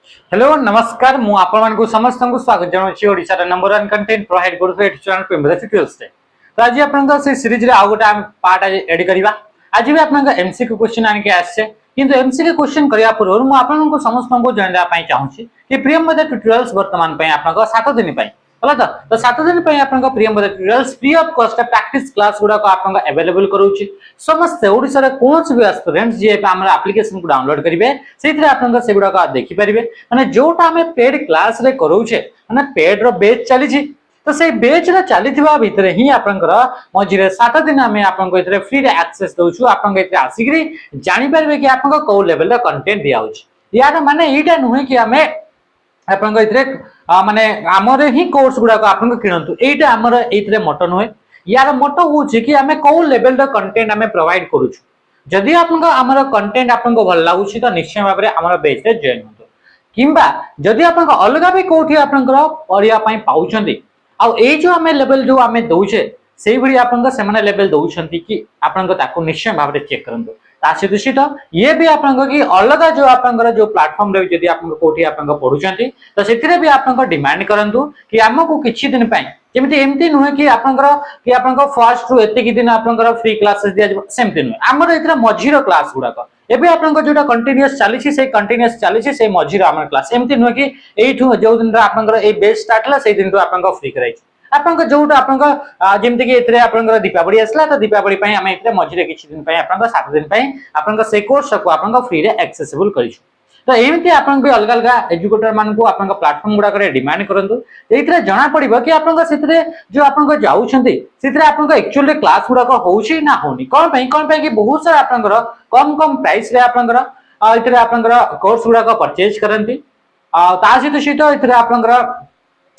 Hello नमस्कार मु आपण मानकु समस्त को स्वागत जनाउछि ओडिसा रा नंबर 1 कंटेंट प्रोवाइड करू एट चैनल पेम्बरा ट्यूटोरियल्स रे। तो आज आपन से सीरीज रे आ गोटा पार्ट आज एड करिवा। आज भी आपन एमसीक्यू क्वेश्चन आनि के आछे किंतु एमसीक्यू क्वेश्चन करिया पूर्व मु आपन को समस्त को जानला पई चाहूछि कि प्रियम ट्यूटोरियल्स वर्तमान पई आपन 7 दिन पई होला तो 7 दिन पई आपन Priyam tutorials free of cost practice class गुडा को आपन अवेलेबल करूछि। समस्त ओडिसा रे कोनस भी स्टूडेंट्स जे हमर एप्लीकेशन को डाउनलोड करिवे सेतिर आपन से गुडा को देखि परिबे माने जोटा हमें पेड क्लास रे करूछे माने पेड रो बेच चली छी तो से बेच रे चलीथिबा भितरे ही आपनकर मझिरे 7 दिन हमें आपन को इतरे फ्री रे एक्सेस दोछु आपन के इतरे आसिकरी जानि परबे कि आपन को को लेवल रे कंटेंट दिया होछि। यार माने एटा नुहे कि हमें आपन को इतरे माने हमर ही कोर्स गुडा को आपन को किनंतु एटा हमर एतरे मोटो नुहे। यार मोटो होछि कि हमें को लेवल रे कंटेंट हमें प्रोवाइड करूछु। जदि आपन को हमर कंटेंट आपन को भल लागुछि तो निश्चय भाबरे हमर बेच रे जॉइन हो किंबा जदि आपन को अलगा भी कोठी आपन को पढिया पई पाउछंती आ ए जो हमें लेवल जो हमें दोछे सेही भली आपन को सेमने लेवल दोछंती कि आपन को ताको निश्चय भाबरे चेक करंतु। तासित ये भी आपन की अलग जो आपन जो प्लेटफॉर्म रे जदी आपन कोठी आपन पढुचंती तो सेतिरे भी आपन डिमांड करंतु कि हमको किछि दिन पई जेमिति एमती नुहे कि आपन फर्स्ट रु एते कि दिन आपन फ्री क्लासेस दिया जब सेमती नुहे हमर इतरा मझीरो क्लास गुडा को एबे आपन जोटा कंटीन्यूअस चली से मझीरो हमर क्लास एमती नुहे कि एठु जो दिन आपन ए बेस स्टार्ट ला से दिन तो आपन फ्री कराई आपन जोटा आपन जेमति कि एतरे आपन दीपावली आसला तो दीपावली पई हम एतरे मझिरे किछि दिन पई आपन 7 दिन पई आपन से कोर्स को आपन फ्री रे एक्सेसिबल करिछु। तो एमति आपन भी अलग अलग एजुकेटर मान को आपन प्लेटफॉर्म गुडा करे डिमांड करंतु एतरे जाना पड़िबो कि आपन सेतरे जो आपन जाउछंती सेतरे आपन एक्चुअली क्लास गुडा को होउछि ना होनी कोन पई कि बहुत सारा आपन कम प्राइस रे आपन एतरे आपन कोर्स गुडा को परचेज करंती ता सहित एतरे आपन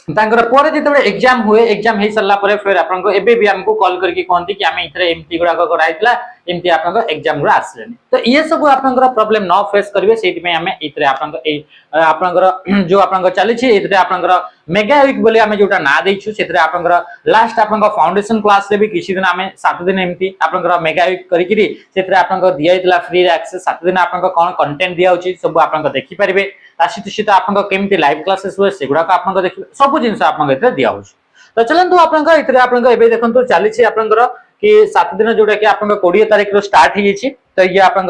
तांकर परे जेतबे एग्जाम हुए एग्जाम हे सरला परे फिर आपन को एबे भी हमको कॉल करके कहंती कि हमें इथरे एमटी गुडा को कराइतला एमटी आपन को एग्जाम गुडा आसलेनी तो ये सब आपन प्रॉब्लम न फेस करबे सेति में हमें इथरे आपन जो आपन चली छी इथरे आपन मेगा वीक बोली हमें जोटा ना देछु सेतरे आपन लास्ट आपन फाउंडेशन क्लास रे भी किछि दिन हमें 7 दिन एमटी आपन मेगा वीक करिकरी सेतरे आपन दिया हितला फ्री रे एक्सेस 7 दिन आपन कोन कंटेंट दिया होछि सब आपन देखि परिबे तासित आपन केमती लाइव क्लासेस हुए सेगुडा को आपन देखि सब जिंस आपन इतरे दिया होछि। तो चलंतु आपन इतरे आपन एबे देखंतु चाली छी आपन कि 7 दिन जोटा कि आपन 20 तारिख रो स्टार्ट ही छी तो ये आपन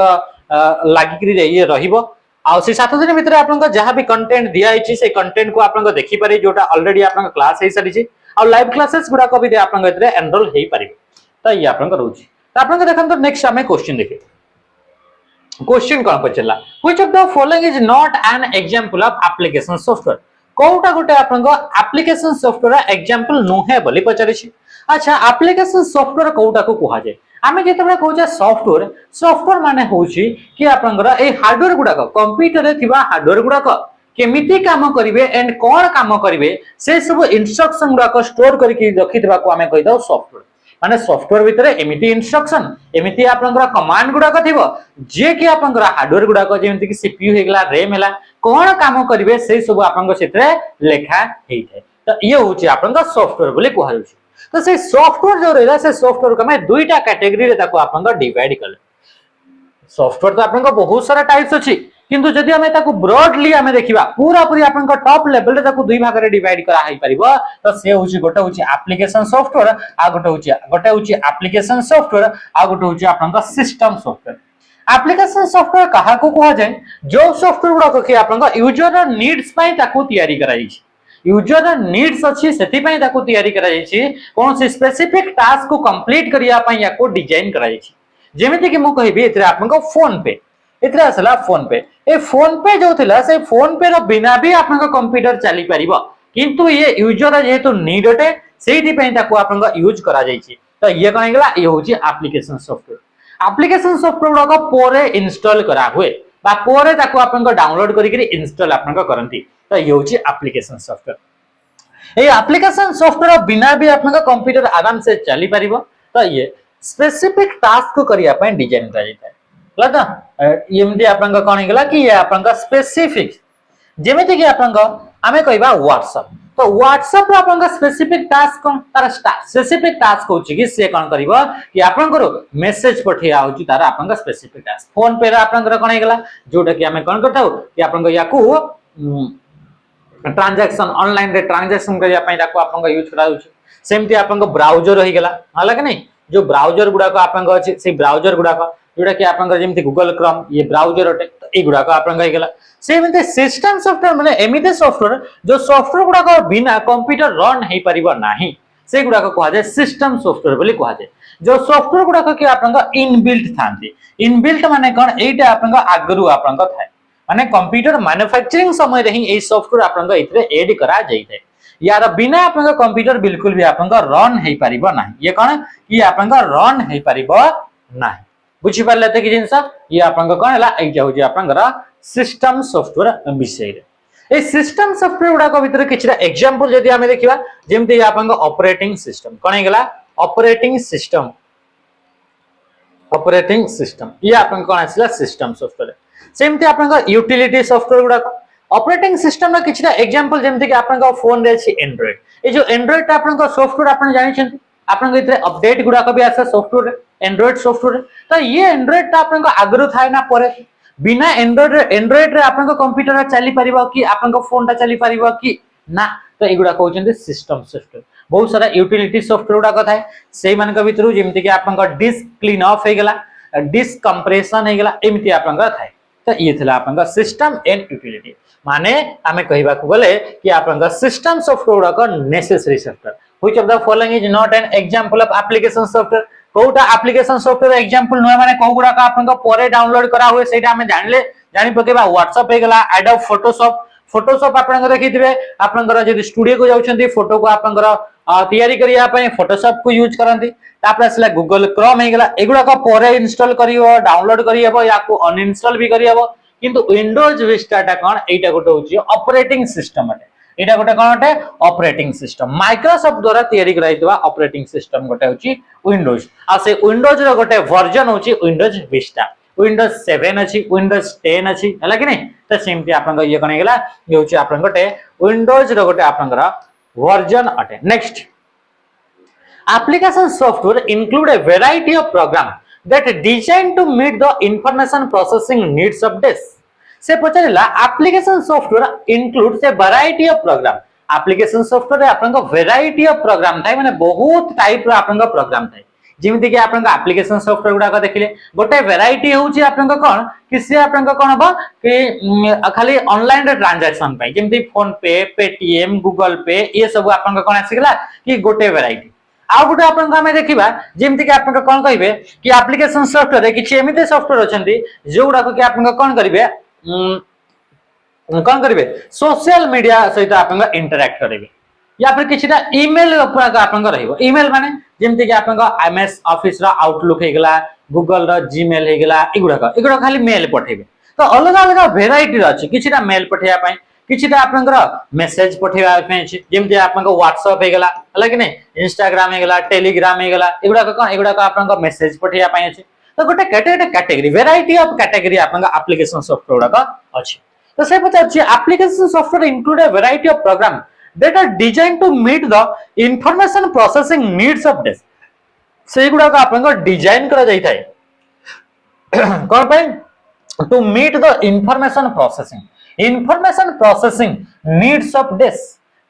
लागि करी ये रहिबो आ से 7 दिन भीतर आपन जहां भी कंटेंट दिया हिची से कंटेंट को आपन देखि पारे जोटा ऑलरेडी आपन क्लास हे सरी छी आ लाइव क्लासेस गुडा को भी आपन इतरे एनरोल हेई पारे तो ये आपन रहउची। तो आपन देखंतु नेक्स्ट हमें क्वेश्चन देखि क्वेश्चन कौन पचला which of the following is not an example of application software कोटा गोटे आपन एप्लीकेशन सॉफ्टवेयर एग्जांपल नुहे बोली पचारे छी। अच्छा एप्लीकेशन सॉफ्टवेयर कोटा को कहा जाय आमे जेतबे कहूचे सॉफ्टवेयर माने होची कि आपन ए हार्डवेयर गुडा को कंप्यूटर रे थिबा हार्डवेयर गुडा को केमिति काम करिवे एंड कोन काम करिवे से सब इंस्ट्रक्शन गुडा को स्टोर करके रखितबा को आमे कहि दउ सॉफ्टवेयर माने सॉफ्टवेयर भितरे एमिति इंस्ट्रक्शन एमिति आपन कमांड गुडा को थिबो जे कि आपन हार्डवेयर गुडा को जेमिति कि सीपीयू हेगला रैम हेला कोन काम करिवे से सब आपन सेतरे लेखा हेइ थाए तो ये होची आपन सॉफ्टवेयर बोली कहै होची। तो से सॉफ्टवेयर जो रहला से सॉफ्टवेयर को मैं दुईटा कैटेगरी रे ताको आपन डिवाइड करले सॉफ्टवेयर तो आपन बहुत सारा टाइप्स अछि किंतु जदि हमें ताको ब्रॉडली हमें देखिबा पूरा पूरी आपन टॉप लेवल रे ताको दुई भाग रे डिवाइड करा हेइ परिबो तो से होची गोटे होची एप्लीकेशन सॉफ्टवेयर आ गोटे होची एप्लीकेशन सॉफ्टवेयर आ गोटे होची आपन सिस्टम सॉफ्टवेयर। एप्लीकेशन सॉफ्टवेयर कहा को कहा जाय जो सॉफ्टवेयर गुडा के आपन यूजर नीड्स पई ताको तयारी कराई छी यूजर नीड्स अछि सेति पई ताको तयारी कराई छी कोन से स्पेसिफिक टास्क को कंप्लीट करिया पई या को डिजाइन कराई छी जेमिति कि मु कहबी एतरे आपन फोन पे एतरे असला फोन पे ए फोन पे जो थिला से फोन पे रो बिना भी आपन कंप्यूटर चली परिबो किंतु ये यूजर जेहेतु नीड होते सेति पई ताको आपन यूज करा जाई छी तो ये कहि गेला ये होची एप्लीकेशन सॉफ्टवेयर को पोरे इंस्टॉल करा हुए बा पोरे ताको आपन डाउनलोड करी इंस्टॉल आपन करंती तो ये होची एप्लीकेशन सॉफ्टवेयर। ए एप्लीकेशन सॉफ्टवेयर बिना भी आपन कंप्यूटर आराम से चली परिबो तो ये स्पेसिफिक टास्क को करिया पई डिजाइन करा जाय लगा एमडी आपन कोन गेला कि ये आपन स्पेसिफिक जेमिति कि आपन हमें कहबा व्हाट्सएप तो व्हाट्सएप रो आपन स्पेसिफिक टास्क कोन तार स्पेसिफिक टास्क होची कि से कोन करबो कि आपन मेसेज पठिया होची तार आपन स्पेसिफिक टास्क फोन पे रे आपन कोन गेला जोटा कि हमें कोन करथाउ कि आपन याकू ट्रांजैक्शन ऑनलाइन रे ट्रांजैक्शन करिया पई ताको आपन यूज करा होछि सेमती आपन ब्राउजर रही गेला हला कि नहीं जो ब्राउजर गुडा को आपन अछि से ब्राउजर गुडा को जोटा कि आपन जेमती गूगल क्रोम ये ब्राउजर अटे तो ए गुडा को आपन गेला सेमती सिस्टम सॉफ्टवेयर माने एमिते सॉफ्टवेयर जो सॉफ्टवेयर गुडा को बिना कंप्यूटर रन हे परिबो नाही से गुडा को कहा जाय सिस्टम सॉफ्टवेयर बोली कहा जाय जो सॉफ्टवेयर गुडा को कि आपन इनबिल्ट थांती इनबिल्ट माने कोन एटा आपन आगरु आपन थाय माने कंप्यूटर मैन्युफैक्चरिंग समय रे ही ए सॉफ्टवेयर आपन इतरे ऐड करा जाई थे यार बिना आपन कंप्यूटर बिल्कुल भी आपन रन हे परिबो नाही ये कोन कि आपन रन हे परिबो नाही बुझी पारले त कि जिंस ये आपन कोन हला ए जाउ जे आपन सिस्टम सॉफ्टवेयर विषय रे ए सिस्टम सॉफ्टवेयर गुडा को भीतर किछरा एग्जांपल जदी हमें देखिबा जेमते आपन ऑपरेटिंग सिस्टम कोन हे गेला ऑपरेटिंग सिस्टम ये आपन कोन आसिला सिस्टम सॉफ्टवेयर सेमती आपन यूटिलिटी सॉफ्टवेयर गुडा ऑपरेटिंग सिस्टम रा किछरा एग्जांपल जेमते कि आपन फोन रे छी एंड्रॉइड ए जो एंड्रॉइड आपन सॉफ्टवेयर आपन जानि छथि आपन इतरे अपडेट गुडा को भी आसे सॉफ्टवेयर एंड्रॉइड सॉफ्टवेयर तो ये एंड्रॉइड ता आपन आगरु थाय ना परे बिना एंड्रॉइड रे आपन कंप्यूटर चली परिबो कि आपन फोन ता चली परिबो कि ना तो एगुडा कहउछन्ते सिस्टम सॉफ्टवेयर बहुत सारा यूटिलिटी सॉफ्टवेयर गुडा कथाय सेही मान के भितरु जेमति कि आपन डिस्क क्लीन ऑफ हे गेला डिस्क कंप्रेशन हे गेला एमति आपन थाय तो ये थिला आपन सिस्टम एंड यूटिलिटी माने हमें कहबा को बोले कि आपन सिस्टम सॉफ्टवेयर गुडा necessary software which of the following is not an example of application software कोटा एप्लीकेशन सॉफ्टवेयर एग्जांपल न माने को गुडा का आपन परे डाउनलोड करा हुए सेटा हमें जानि पकेबा व्हाट्सएप हे गेला एडोब फोटोशॉप आपन देखिथिबे आपन जदी स्टूडियो को जाउछन्ती फोटो को आपन तयारी करिया पय फोटोशॉप को यूज करंती तापर असला गूगल क्रोम हे गेला एगुडा का परे इंस्टॉल करियो डाउनलोड करियबो या को अनइंस्टॉल भी करियबो किंतु विंडोज विस्टा टा कोन एटा गोटे होची ऑपरेटिंग सिस्टम अटे एटा गोटे कोन अटे ऑपरेटिंग सिस्टम माइक्रोसॉफ्ट द्वारा तयारी कराइतबा ऑपरेटिंग सिस्टम गोटे होची विंडोज आ से विंडोज रो गोटे वर्जन होची विंडोज विस्टा विंडोज 7 अछि विंडोज 10 अछि हला कि नै त सिम्पली आपन ये कोन गेला ये होची आपन गोटे विंडोज रो गोटे आपन वर्जन अटे next application software include a variety of program that designed to meet the information processing needs of this से पचरिला application software includes a variety of program application software रे आपन variety of program थाय माने बहुत type रो आपन programme थाय जेमिति कि आपन एप्लीकेशन सॉफ्टवेयर गुडा को देखिले गोटे वैरायटी होची आपन कोन कि से आपन कोन हबो कि खाली ऑनलाइन रे ट्रांजैक्शन पय जेमिति फोन पे पेटीएम गूगल पे ये सब आपन कोन आसीगला कि गोटे वैरायटी आ गोटे आपन हमें देखिबा जेमिति कि आपन कोन कहिबे कि एप्लीकेशन सॉफ्टवेयर रे किछि एमिते सॉफ्टवेयर अछंती जो गुडा को कि आपन कोन करिवे कोन करिवे सोशल मीडिया सहित आपन इंटरैक्ट करिवे या फिर किछटा ईमेल ऊपर आपन रहइबो ईमेल माने जेमति कि आपन एमएस ऑफिस रा आउटलुक हे गेला गूगल रा जीमेल हे गेला एगुडा खाली मेल पठेबे तो अलग अलग वेराइटी रा अछि किछटा मेल पठेया पय किछटा आपन मेसेज पठेया पय अछि जेमति आपन व्हाट्सएप हे गेला हला कि नै इंस्टाग्राम हे गेला टेलीग्राम हे गेला एगुडा आपन मेसेज पठेया पय अछि तो गोटे कैटेगरी वेराइटी ऑफ कैटेगरी आपन एप्लीकेशन सॉफ्टवेयर का अछि तो से पछछि application software include a variety of program that are designed to meet the information processing needs of this से गुडा का आपन डिजाइन करा जाई थाए कोन पे to meet the information processing needs of this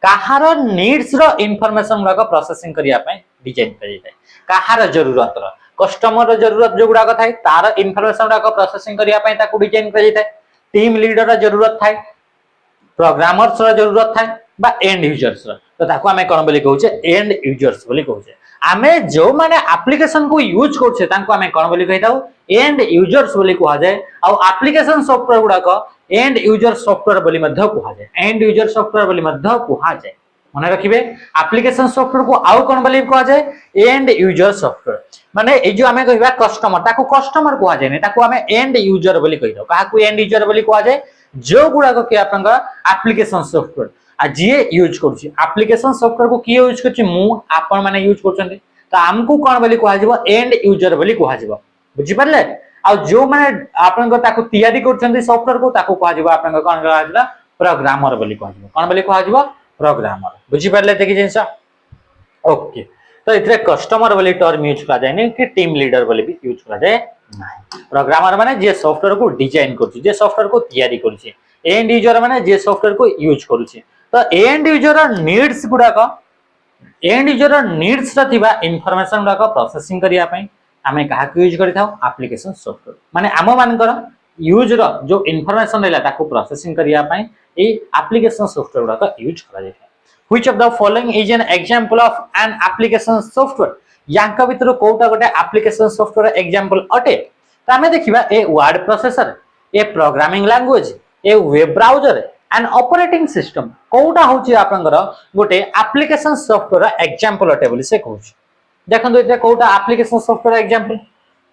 काहार नीड्स रो इंफॉर्मेशन गुडा का प्रोसेसिंग करिया पे डिजाइन करा जाई थाए काहार जरूरत रो कस्टमर रो जरूरत जो गुडा का थाए तार इंफॉर्मेशन गुडा का प्रोसेसिंग करिया पे ताकू डिजाइन करा जाई थाए टीम लीडर रो जरूरत थाए प्रोग्रामर्स रो जरूरत थाए बा एंड यूजर्स तो ताको हमें कोन बोली कहउछे एंड यूजर्स बोली कहउछे हमें जो माने एप्लीकेशन को यूज करछे ताको हमें कोन बोली कहिताउ एंड यूजर्स बोली कहा जाय आ एप्लीकेशन सॉफ्टवेयर गुडा को एंड यूजर सॉफ्टवेयर बोली मध्य कहा जाय एंड यूजर सॉफ्टवेयर बोली मध्य कहा जाय मने रखिबे एप्लीकेशन सॉफ्टवेयर को आउ कोन बोली कहा जाय एंड यूजर सॉफ्टवेयर माने ए जो हमें कहबा कस्टमर ताको कस्टमर कहा जाय नै ताको हमें एंड यूजर बोली कहिदो काहा को एंड यूजर बोली कहा जाय जो गुडा को के आपन एप्लीकेशन सॉफ्टवेयर आज ये यूज करछि एप्लीकेशन सॉफ्टवेयर को की यूज करछि मु आपन माने यूज करछन्ते तो हमकु कोन बोली कहा जिवो एंड यूजर बोली कहा जिवो बुझि परले आ जो माने आपन को ताको तयारी करछन्ते सॉफ्टवेयर को ताको कहा जिवो आपन को कोन कहा जिवो प्रोग्रामर बोली कहा जिवो कोन बोली कहा जिवो प्रोग्रामर बुझि परले देखि जिंसा ओके तो इतरे कस्टमर बोली टर्म यूज करा जाय नै कि टीम लीडर बोली भी यूज करा जाय नै प्रोग्रामर माने जे सॉफ्टवेयर को डिजाइन करछि जे सॉफ्टवेयर को तयारी करछि एंड यूजर माने जे सॉफ्टवेयर को यूज करूची तो एंड यूजर नीड्स गुडा को एंड यूजर नीड्स रा थिबा इंफॉर्मेशन गुडा को प्रोसेसिंग करिया पई आमे काहा को यूज करि थाउ एप्लीकेशन सॉफ्टवेयर माने आम मानकर यूज रो जो इंफॉर्मेशन रहला ताको प्रोसेसिंग करिया पई ए एप्लीकेशन सॉफ्टवेयर गुडा को यूज करा जाय which of the following is an example of an application software यांका भितर कोटा गोटे एप्लीकेशन सॉफ्टवेयर एग्जांपल अटे त आमे देखिबा a word processor a programming language a web browser and operating system कोटा होची आपनकर गोटे एप्लीकेशन सॉफ्टवेयर एग्जांपल अटे बोली से कहूची देखंतु एटा कोटा एप्लीकेशन सॉफ्टवेयर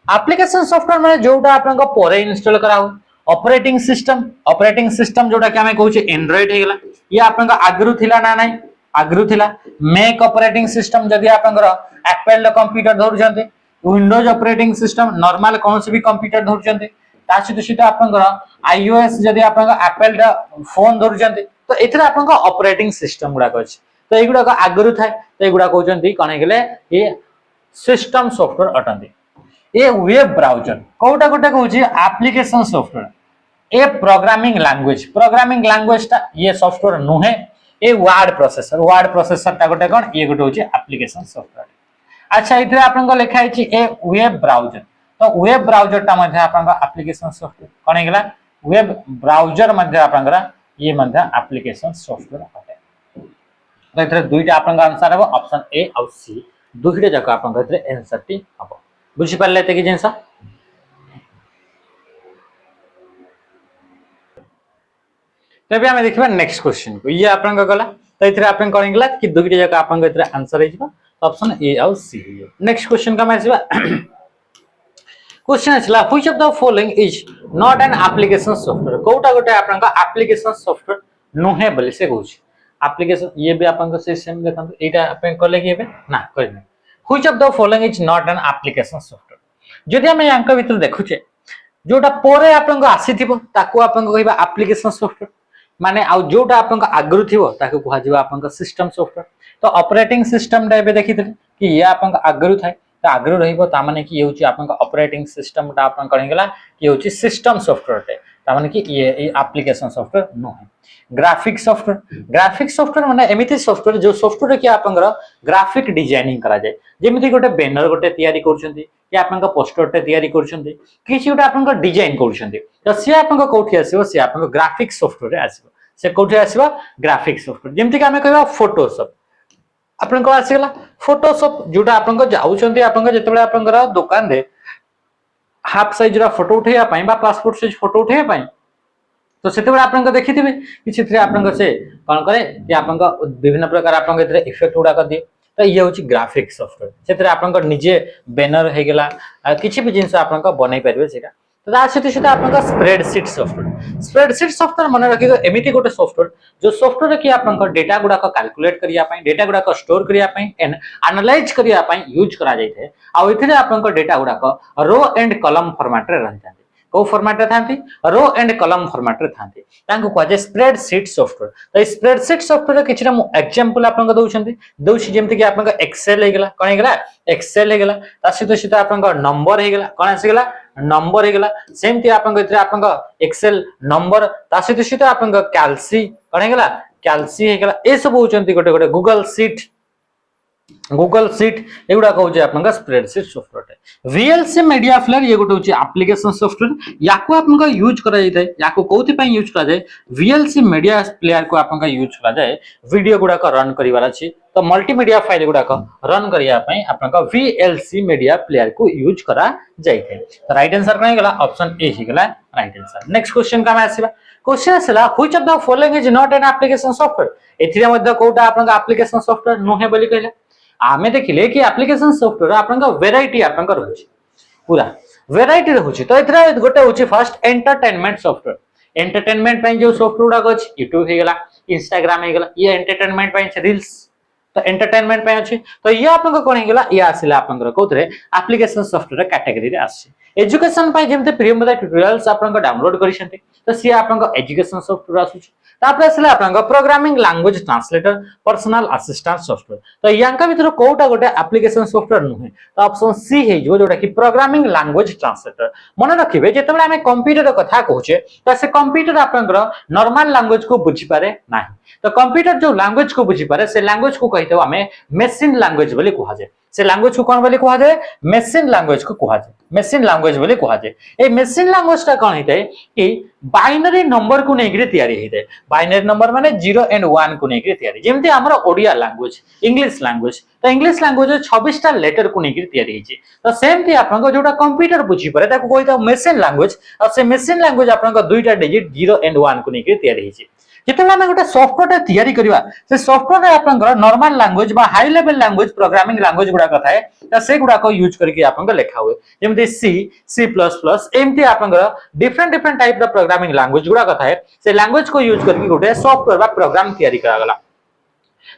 एप्लीकेशन सॉफ्टवेयर माने जोटा आपनका परे इंस्टॉल कराउ ऑपरेटिंग सिस्टम जोटा कि हमें कहूची एंड्रॉइड हेगला ये आपनका आगरु थिला ना नाही आगरु थिला मैक ऑपरेटिंग सिस्टम जदी आपनकर एप्पल कंप्यूटर धरजंते विंडोज ऑपरेटिंग सिस्टम नॉर्मल कौन से भी कंप्यूटर धरजंते ता सहित आपनकर आईओएस जदी आपनका एप्पल फोन धरजंते तो एथरा आपनका ऑपरेटिंग सिस्टम गुडा अछि तो एगुडा का आगरु थाए तो एगुडा कहउचंती कोन हेगले ये सिस्टम सॉफ्टवेयर अटंती ए वेब ब्राउजर कोटा कोटा कहउची application software a programming language ता ये सॉफ्टवेयर नुहे ए वर्ड प्रोसेसर ता गोटे कोन ये गोटे होची एप्लीकेशन सॉफ्टवेयर अच्छा इथरे आपन को लिखा है ए वेब ब्राउजर तो वेब ब्राउजर ता मध्ये आपन को एप्लीकेशन सॉफ्टवेयर कोन हेगला वेब ब्राउजर मध्ये आपन ये मध्ये एप्लीकेशन सॉफ्टवेयर अटे तो इथरे दुईटा आपन का आंसर है ऑप्शन ए और सी दुईटा जक आपन को इथरे आंसर टी हबो बुझी पाले ते कि जिंसा तबे हमें देखबा नेक्स्ट क्वेश्चन को ये आपन का गला तो इथरे आपन कोन हेगला कि दुईटा जक आपन को इथरे आंसर है जिबा ऑप्शन ए और सी नेक्स्ट क्वेश्चन का मैं आसीबा क्वेश्चन आछला which of the following is not an application software कोटा गोटे आपन का एप्लीकेशन सॉफ्टवेयर नुहे बोली से कहूची एप्लीकेशन ये भी आपन को सेम देखंतु एटा आपन कोले कि ना करिने which of the following is not an application software जदि हम यांका भीतर देखुचे जोटा परे आपन को आसीथिबो ताको आपन को कहबा एप्लीकेशन सॉफ्टवेयर माने आ जोटा आपन को आगरु थिबो ताको कहवा जिबा आपन को सिस्टम सॉफ्टवेयर तो ऑपरेटिंग सिस्टम टा एबे देखिथिले कि ये आपन को आगरु थाए तो आगरु रहिबो ता माने कि ये होची आपन को ऑपरेटिंग सिस्टम टा आपन करेंगला कि होची सिस्टम सॉफ्टवेयर टे ता माने कि ये एप्लीकेशन सॉफ्टवेयर नो है ग्राफिक सॉफ्टवेयर माने एमिति सॉफ्टवेयर जो सॉफ्टवेयर कि आपन ग्राफिक डिजाइनिंग करा जाय जेमिति गोटे बैनर गोटे तयारी करछंती कि आपन का पोस्टर टे तयारी करछंती किछि गोटे आपन का डिजाइन करछंती तो से आपन को कोठी आसीबो से आपन को ग्राफिक सॉफ्टवेयर आसीबो से कोठी आसीबो ग्राफिक सॉफ्टवेयर जेमिति कि हमें कहबा फोटोशॉप आपन को आसीगला फोटोशॉप जोटा आपन को जाउछंती आपन को जेतेबेले आपन दुकान रे हाफ साइज रा फोटो उठैया पई बा पासपोर्ट साइज फोटो उठैया पई तो सेतेबेले आपन को देखिथिबे कि सेतरे आपन को से कोन करे कि आपन को विभिन्न प्रकार आपन को एतरे इफेक्ट उडा कर दिए तो ये होची ग्राफिक सॉफ्टवेयर सेतरे आपन को निजे बैनर हे गेला किछि भी जिंस आपन को बनै परबे सेटा तो ता सेते आपन का स्प्रेडशीट सॉफ्टवेयर मन रखियो एमिति गोटे सॉफ्टवेयर जो सॉफ्टवेयर कि आपन को डेटा गुडा को कैलकुलेट करिया पई डेटा गुडा को स्टोर करिया पई एंड एनालाइज करिया पई यूज करा जाय थे आ इथिरे आपन को डेटा गुडा को रो एंड कॉलम फॉर्मेट रे रहता को फॉर्मेट रे थांती रो एंड कॉलम फॉर्मेट रे थांती तांको को जे स्प्रेडशीट सॉफ्टवेयर तो स्प्रेडशीट सॉफ्टवेयर किछरा मु एग्जांपल आपन को दउछंती दउछि जेमति कि आपन को एक्सेल हे गेला कोन हे गेला एक्सेल हे गेला ता सहित आपन को नंबर हे गेला कोन आसी गेला नंबर हे गेला सेमति आपन को इतरे आपन को एक्सेल नंबर ता सहित आपन को कैल्सी कोन हे गेला ए सब होचंती गोटे गोटे गूगल शीट एगुडा कहउचे आपन का स्प्रेडशीट सॉफ्टवेयर है वीएलसी मीडिया प्लेयर ये गोटे होची एप्लीकेशन सॉफ्टवेयर याको आपन का यूज करा जाय थाए याको कोथि पई यूज करा जाय वीएलसी मीडिया प्लेयर को आपन का यूज करा जाय वीडियो गुडा का रन करिवार अछि तो मल्टीमीडिया फाइल गुडा का रन करिया पई आपन का वीएलसी मीडिया प्लेयर को यूज करा जाय थाए तो राइट आंसर कने गेला ऑप्शन ए ही गेला राइट आंसर नेक्स्ट क्वेश्चन का मैं आसीबा क्वेश्चन आसला which of the following is not an application software एथिरे मध्ये कोटा आपन का एप्लीकेशन सॉफ्टवेयर नुहे बोली कहले आमे देखिले कि एप्लीकेशन सॉफ्टवेयर आपन का वैरायटी आपन का रहउछि पूरा वैरायटी रहउछि तो एथरा गोटे होछि फर्स्ट एंटरटेनमेंट सॉफ्टवेयर एंटरटेनमेंट पई जो सॉफ्टवेयर गुडा अछि YouTube हे गेला Instagram हे गेला ये एंटरटेनमेंट पई रील्स तो एंटरटेनमेंट पे अच्छी तो ये आपन कोन हेगला ये आसिला आपन कोथरे एप्लीकेशन सॉफ्टवेयर कैटेगरी रे आसी एजुकेशन पे जेमते प्रियम ट्यूटोरियल्स आपन डाउनलोड करिसंते तो सी आपन एजुकेशन सॉफ्टवेयर आसु तापर आसिला आपन programming language translator personal assistant software तो यांका भीतर कोटा गोटे एप्लीकेशन सॉफ्टवेयर नुहे तो ऑप्शन सी हे जो जोटा कि प्रोग्रामिंग लैंग्वेज ट्रांसलेटर मन रखिबे जेतेबेले हमें कंप्यूटर कथा कहूचे तो से कंप्यूटर आपन नॉर्मल लैंग्वेज को बुझी पारे नाही तो कंप्यूटर जो लैंग्वेज को बुझी पारे से लैंग्वेज को कहितो हमें मशीन लैंग्वेज बोली कहा जाय से लैंग्वेज को कोन बोली कहा जाय मशीन लैंग्वेज को कहा जाय मशीन लैंग्वेज बोली कहा जाय ए मशीन लैंग्वेज ता कोन हिते कि बाइनरी नंबर को नेगरे तयारी हिते बाइनरी नंबर माने 0 एंड 1 को नेगरे तयारी जेमति हमरा ओडिया लैंग्वेज इंग्लिश लैंग्वेज तो इंग्लिश लैंग्वेज 26 टा लेटर को नेगरे तयारी हिचे तो सेम थी आपन को जोटा कंप्यूटर बुझी पारे ताको कहितो मशीन लैंग्वेज और से मशीन लैंग्वेज आपन को दुईटा डिजिट 0 एंड 1 को नेगरे तयारी हिचे जेतेबेले हम गोटे सॉफ्टवेयर तैयारी करबा से सॉफ्टवेयर रे आपन नॉर्मल लैंग्वेज बा high level language programming language गुडा कथाए त से गुडा को यूज करके आपन लेखा हुए जेमति सी सी प्लस प्लस एमती आपन different different type the programming language गुडा कथाए से लैंग्वेज को यूज करके गोटे सॉफ्टवेयर बा प्रोग्राम तैयारी करा गला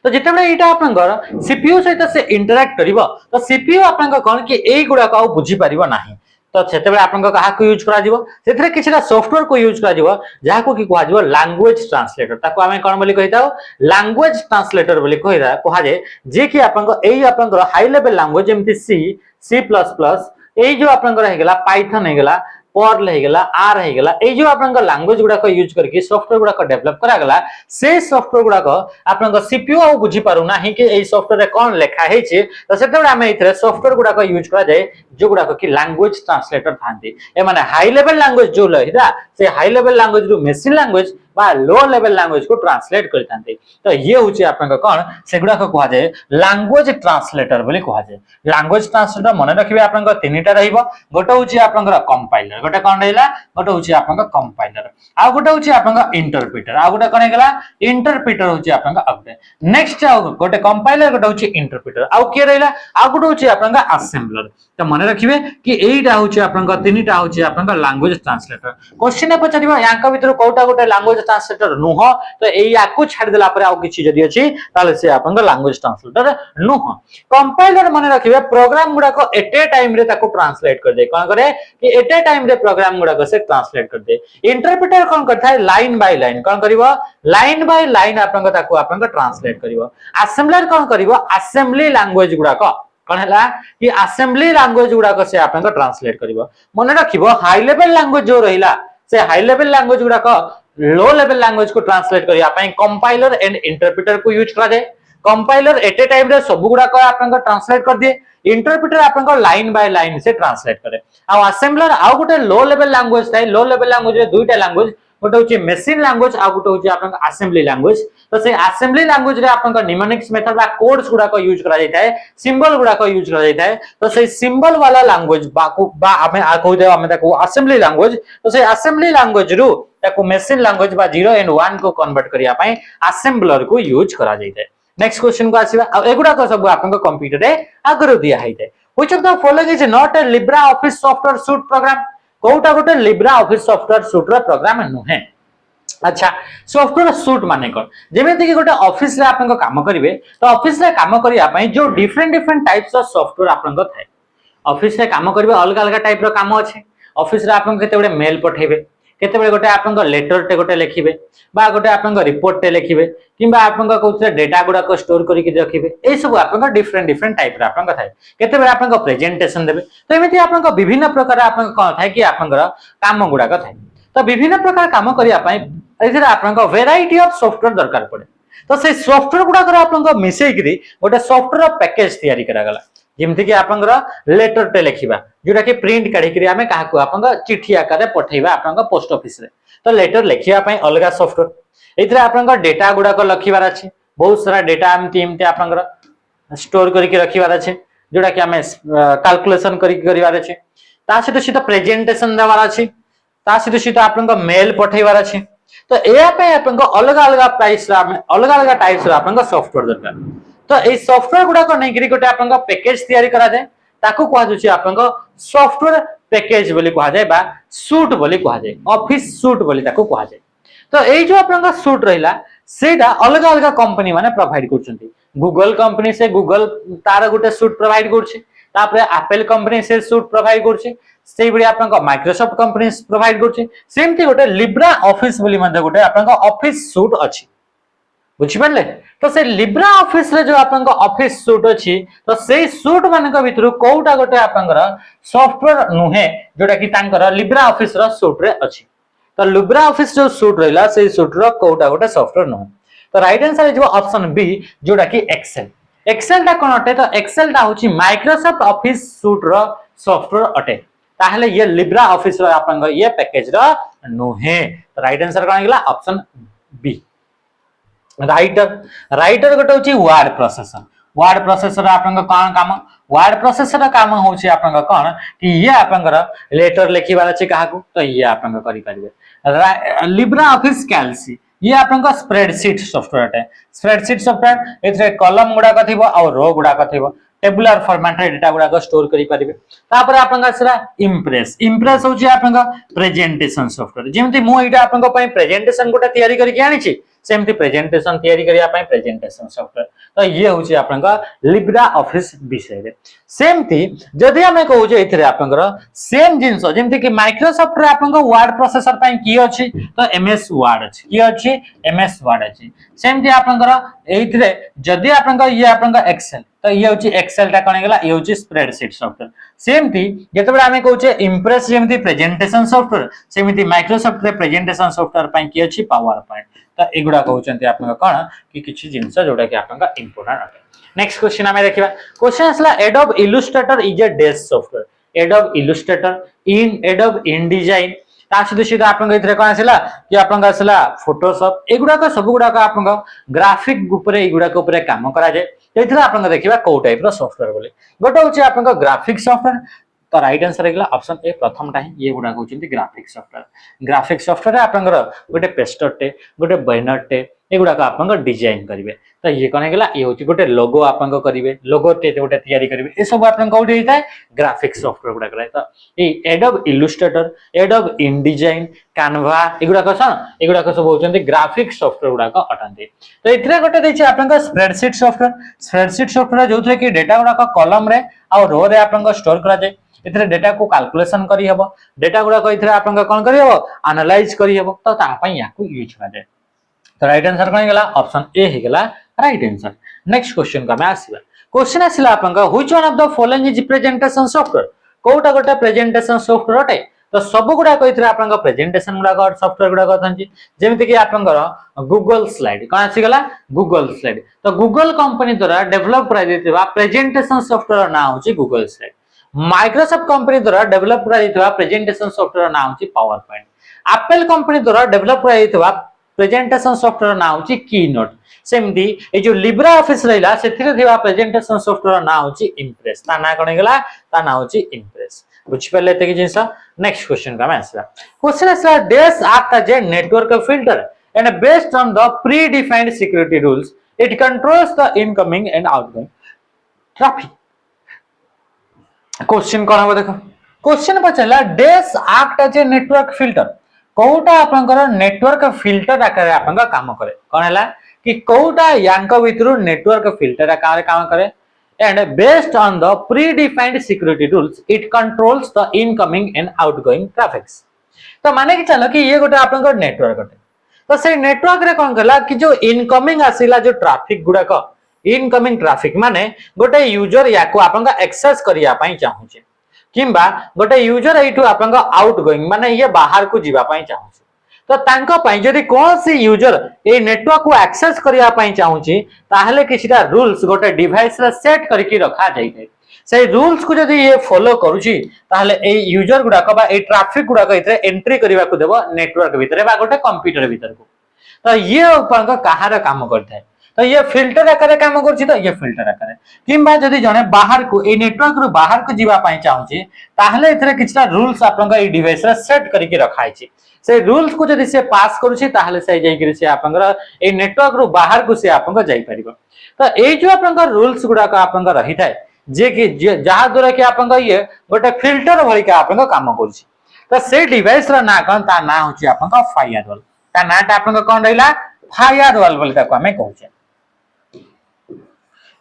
तो जेतेबेले एटा आपन सीपीयू सहित से इंटरैक्ट करिवो तो सीपीयू आपन कोन कि एई गुडा को बुझी परिवो नाही तो सेतेबेले आपन कहा को यूज करा दिबो सेथरे किछरा सॉफ्टवेयर को यूज करा दिबो जहा को कि कहा दिबो लैंग्वेज ट्रांसलेटर ताको हमें कोन बोली कहिताओ लैंग्वेज ट्रांसलेटर बोली कहा जाय जे कि आपन एई आपन हाई लेवल लैंग्वेज जेमति सी सी प्लस प्लस एई जो आपन हेगला पाइथन हेगला पर्ल हेगला आर हेगला ए जो आपन लैंग्वेज गुडा को यूज करके सॉफ्टवेयर गुडा को डेवलप करा गला से सॉफ्टवेयर गुडा को आपन सीपीयू आ बुझी पारु नाही कि ए सॉफ्टवेयर रे कोन लेखा हे छे तो सेतेबेले हम एथरे सॉफ्टवेयर गुडा को यूज करा जाय जो गुडा को कि लैंग्वेज ट्रांसलेटर थांती ए माने हाई लेवल लैंग्वेज जो लहिदा से हाई लेवल लैंग्वेज रु मशीन लैंग्वेज बा लो लेवल लैंग्वेज को ट्रांसलेट करथांती तो ये होची आपन कोन सेगुडा को कहा जाय लैंग्वेज ट्रांसलेटर बोली कहा जाय लैंग्वेज ट्रांसलेटर मन रखिबे आपन तीनटा रहइबो गोटे होची आपन कंपाइलर गोटे कोन रहला गोटे होची आपन कंपाइलर आ गोटे होची आपन इंटरप्रेटर आ गोटे कोन हेगला इंटरप्रेटर होची आपन अपडेट नेक्स्ट गोटे कंपाइलर गोटे होची इंटरप्रेटर आ के रहला आ गोटे होची आपन असेंबलर तो मन रखिबे कि एईटा होची आपन तीनटा होची आपन लैंग्वेज ट्रांसलेटर क्वेश्चन पचारिबो यांका भीतर कोटा गोटे लैंग्वेज ट्रांसलेटर नुह तो एई आकु छाड़ देला पर आ किछि जदी अछि ताले से आपन लैंग्वेज ट्रांसलेटर नुह कंपाइलर मन रखिबे प्रोग्राम गुडा को एट ए टाइम रे ताको ट्रांसलेट कर दे कोन करे कि एट ए टाइम रे प्रोग्राम गुडा को से ट्रांसलेट कर दे इंटरप्रेटर कोन करथा है लाइन बाय लाइन कोन करिवो लाइन बाय लाइन आपन ताको आपन ट्रांसलेट करिवो असेंबलर कोन करिवो असेंबली लैंग्वेज गुडा को कोन हला कि असेंबली लैंग्वेज गुडा को से आपन ट्रांसलेट करिवो मन रखिबो हाई लेवल लैंग्वेज जो रहिला से हाई लेवल लैंग्वेज गुडा को लो लेवल लैंग्वेज को ट्रांसलेट करिया पई कंपाइलर एंड इंटरप्रेटर को यूज करा जाय कंपाइलर एट ए टाइम रे सब गुडा को आपन ट्रांसलेट कर दिए इंटरप्रेटर आपन लाइन बाय लाइन से ट्रांसलेट करे आ असेंबलर आ गोटे लो लेवल लैंग्वेज थाय लो लेवल लैंग्वेज रे दुईटा लैंग्वेज गोटे होची मशीन लैंग्वेज आ गोटे होची आपन असेंबली लैंग्वेज तो से असेंबली लैंग्वेज रे आपन निमोनिक्स मेथड बा कोड्स गुडा को यूज करा जाय सिंबल गुडा को यूज करा जाय तो से सिंबल वाला लैंग्वेज बा हमें आ कहू दे हमें ताको असेंबली लैंग्वेज तो से असेंबली लैंग्वेज रु ताको मशीन लैंग्वेज बा 0 एंड 1 को कन्वर्ट करिया पई असेंबलर को यूज करा जाय नेक्स्ट क्वेश्चन को आसीबा आ एगुडा को सब आपन कंप्यूटर रे आगरो दिया है which of the following is not a Libre Office software suite program कोटा गोटे लिब्रा ऑफिस सॉफ्टवेयर सूट रो प्रोग्राम नुहे अच्छा सॉफ्टवेयर सूट माने कोन जेमेति कि गोटे ऑफिस रे आपन काम करिवे तो ऑफिस रे काम करिया पई जो different different types of software आपन को थाए ऑफिस रे काम करिवे अलग अलग टाइप रो काम अछि ऑफिस रे आपन केते बडे मेल पठेबे केते बडे गोटे आपन लेटर टे गोटे लिखिबे बा गोटे आपन रिपोर्ट टे लिखिबे किबा आपन कोसे डेटा गुडा को स्टोर करि के रखिबे ए सब आपन डिफरेंट डिफरेंट टाइप रा आपन थाए केते बडे आपन प्रेजेंटेशन देबे तो एमिति आपन विभिन्न प्रकार आपन कोन थाए कि आपन काम गुडा को थाए तो विभिन्न प्रकार काम करिया पई एथिरा आपन वैरायटी ऑफ सॉफ्टवेयर दरकार पड़े तो से सॉफ्टवेयर गुडा कर आपन मिसई करी गोटे सॉफ्टवेयर पैकेज तयारी करा गला जेमति कि आपन लेटर टे लिखिबा जोटा कि प्रिंट काढी करी हमें काहा को आपन चिट्ठी आकार रे पठेबा आपन पोस्ट ऑफिस रे तो लेटर लिखिया पई अलगा सॉफ्टवेयर एथिरा आपन डेटा गुडा को लखिबार अछि बहुत सारा डेटा एमती आपन स्टोर करी के रखिबार अछि जोटा कि हमें कैलकुलेशन करी करिवार अछि ता सहित प्रेजेंटेशन देवार अछि ता सहित आपन मेल पठेबार अछि तो एया पे आपन अलग अलग प्राइस अलग अलग टाइप्स आपन सॉफ्टवेयर दरकार तो ए सॉफ्टवेयर गुडा को नै करी गोटे आपन पैकेज तयारी करा जाय ताको कहा जाय आपन सॉफ्टवेयर पैकेज बोली कहा जाय बा सूट बोली कहा जाय ऑफिस सूट बोली ताको कहा जाय तो ए जो आपन सूट रहिला सेटा अलग अलग कंपनी माने प्रोवाइड करचंती गूगल कंपनी से गूगल तार गोटे सूट प्रोवाइड करछि तापर एप्पल कंपनी से सूट प्रोवाइड करछि सेही बडी आपन माइक्रोसॉफ्ट कंपनी प्रोवाइड करछि सेमती गोटे लिब्रा ऑफिस बोली मध्ये गोटे आपन ऑफिस सूट अछि बुझी पारले तो से लिब्रा ऑफिस रे जो आपन ऑफिस सूट अछि तो से सूट मानक भितरु कोउटा गोटे आपनकर सॉफ्टवेयर नुहे जोटा कि तांकर लिब्रा ऑफिस रो सूट रे अछि तो लिब्रा ऑफिस जो सूट रहला से सूट रो कोउटा गोटे सॉफ्टवेयर नुहे तो right answer is option B जोटा कि एक्सेल एक्सेल टा कोन अटे तो एक्सेल टा होची माइक्रोसॉफ्ट ऑफिस सूट रो सॉफ्टवेयर अटे ताहले ये लिब्रा ऑफिस रो आपन ये पैकेज रो नुहे तो राइट आंसर कोन गेला ऑप्शन बी राइटर राइटर गोटे होची वर्ड प्रोसेसर आपन कोन काम वर्ड प्रोसेसर काम होची आपन कोन कि ये आपन लेटर लिखिबार अछि काहाकू तो ये आपन करि परिबे लिब्रा ऑफिस कैल्सी ये आपन स्प्रेडशीट सॉफ्टवेयर है स्प्रेडशीट सॉफ्टवेयर एथरे कॉलम गुडा का थिबो और रो गुडा का थिबो टेबुलर फॉर्मेट रे डेटा गुडा को स्टोर करि परिबे तापर आपन का इंप्रेस इंप्रेस होची आपन प्रेजेंटेशन सॉफ्टवेयर जेमति मु एटा आपन पय प्रेजेंटेशन गुडा तयारी करि के आनिछि सेमती प्रेजेंटेशन तयारी करिया पय प्रेजेंटेशन सॉफ्टवेयर तो ये होची आपन लिब्रा ऑफिस विषय रे सेमती जदि हमें कहू जे इथरे आपन सेम जिंस जेमति कि माइक्रोसॉफ्ट रे आपन वर्ड प्रोसेसर पय की अछि तो एमएस वर्ड अछि की अछि एमएस वर्ड अछि सेमती आपन एइथरे जदि आपन ये आपन एक्सेल तो ये होची एक्सेल टा कोन गेला ये होची स्प्रेडशीट सॉफ्टवेयर सेमती जेतेबे हमें कहू जे इंप्रेस जेमति प्रेजेंटेशन सॉफ्टवेयर सेमति माइक्रोसॉफ्ट रे प्रेजेंटेशन सॉफ्टवेयर पय की अछि पावर पॉइंट तो एगुडा कहउचंती आपन कोन कि किछि जिंस जोडा कि आपन इंपोर्टेंट अटे नेक्स्ट क्वेश्चन हमें देखिबा क्वेश्चन असला adobe Illustrator is a desk software adobe Illustrator in adobe InDesign ता सीधा आपन इथरे कोन आसिला कि आपन आसिला फोटोशॉप एगुडा को सब गुडा को आपन ग्राफिक ऊपरे एगुडा को ऊपरे काम करा जाय एथरे आपन देखिबा को टाइप रो सॉफ्टवेयर बोले गोटे होची आपन ग्राफिक सॉफ्टवेयर तो राइट आंसर है ऑप्शन ए प्रथम टा ये गुडा कहउचंती ग्राफिक सॉफ्टवेयर आपन गोटे पेस्टर टे गोटे बैनर टे एगुडा को आपन डिजाइन करिवे तो ये कोन गेला ये होची गोटे लोगो आपन करिवे लोगो टे गोटे तयारी करिवे ए सब आपन कोठी हिताय ग्राफिक सॉफ्टवेयर गुडा कराय तो ए Adobe Illustrator Adobe InDesign canva एगुडा को सब होचंती ग्राफिक सॉफ्टवेयर गुडा को अटंती तो इथरे गोटे दैछि आपन स्प्रेडशीट सॉफ्टवेयर जोथरे कि डेटा गुडा को कॉलम रे आ रो रे आपन स्टोर करा जाय इथरे डेटा को कैलकुलेशन करी हबो डेटा गुडा को इथरे आपन कोन करी हबो एनालाइज करी हबो तो ता पय याकू यूज करा जाय तो राइट आंसर कोन गेला ऑप्शन ए हे गेला राइट आंसर नेक्स्ट क्वेश्चन का मैं आसीबा क्वेश्चन आसीला आपन which one of the following is presentation software कोटा गोटा प्रेजेंटेशन सॉफ्टवेयर अटे तो सब गुडा को इथरे आपन प्रेजेंटेशन गुडा को सॉफ्टवेयर गुडा कथंची जेमिति कि आपन गूगल स्लाइड कोन आसी गेला गूगल स्लाइड तो गूगल कंपनी द्वारा डेवलप करा दितबा प्रेजेंटेशन सॉफ्टवेयर ना होची गूगल स्लाइड माइक्रोसॉफ्ट कंपनी द्वारा डेवलप करा दितबा प्रेजेंटेशन सॉफ्टवेयर ना होची पावर पॉइंट एप्पल कंपनी द्वारा डेवलप करा दितबा प्रेजेंटेशन सॉफ्टवेयर ना होची कीनोट सेमदी ए जो लिब्रा ऑफिस रहला सेथिरे थिबा प्रेजेंटेशन सॉफ्टवेयर ना होची इंप्रेस ता ना कोन गेला ता ना होची इंप्रेस बुझ पले ते कि जिंस नेक्स्ट क्वेश्चन का आंसर क्वेश्चन आसला does act as a network filter and based on the predefined security rules it controls the incoming and outgoing traffic question कोन हो देखो क्वेश्चन पचला does act as a network filter कोटा आपनकर network filter आकार आपन काम करे कोन हला कि कोटा यांक भितरु नेटवर्क फिल्टर आकार काम करे and based on the predefined security rules it controls the incoming and outgoing traffics तो माने कि चलो कि ये गोटे आपनकर नेटवर्क अटे तो से नेटवर्क रे कोन कला कि जो इनकमिंग आसीला जो ट्रैफिक गुडा को इनकमिंग ट्रैफिक माने गोटे यूजर याको आपनका एक्सेस करिया पई चाहूचे किंबा गोटे यूजर एठू आपनका आउटगोइंग माने ये बाहर को जीवा पई चाहूचे तो तांको पई जदी कोन से यूजर ए नेटवर्क को एक्सेस करिया पई चाहूची ताहले किछटा रूल्स गोटे डिवाइस रे सेट करके रखा जाई छै से रूल्स को जदी ये फॉलो करूची ताहले ए यूजर गुडा को बा ए ट्रैफिक गुडा को इतरे एंट्री करिवा को देबो नेटवर्क भीतर बा गोटे कंप्यूटर भीतर को तो ये आपनका कहार काम करथाय तो ये फिल्टर आकार काम करछि तो ये फिल्टर आकार किंबा जदी जने बाहर को ए नेटवर्क रो बाहर को जीवा पई चाहूची ताहले इतरे किछटा रूल्स आपनका ए डिवाइस रे सेट करके रखाय छै से रूल्स को जदी से पास करूची ताहले से जाई करी से आपनका ए नेटवर्क रो बाहर को से आपनका जाई परिबो तो ए जो आपनका रूल्स गुडा का आपनका रही थाय जे कि जहा द्वारा कि आपनका ये गोटे फिल्टर भली का आपनका काम करछि तो से डिवाइस रो ना कोन ता ना होची आपनका फायरवॉल ता नाटा आपनका कोन रहिला फायरवॉल बोली ताको हमें कहू छे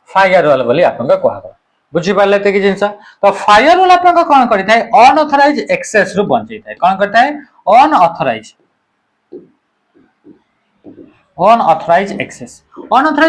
फायरवॉल बोली आपन कहा बुझी पाले ते कि जिंस तो फायरवॉल आपन कोन करिथाय अनऑथराइज एक्सेस रु बंचै थाय कोन करथाय अनऑथराइज अनऑथराइज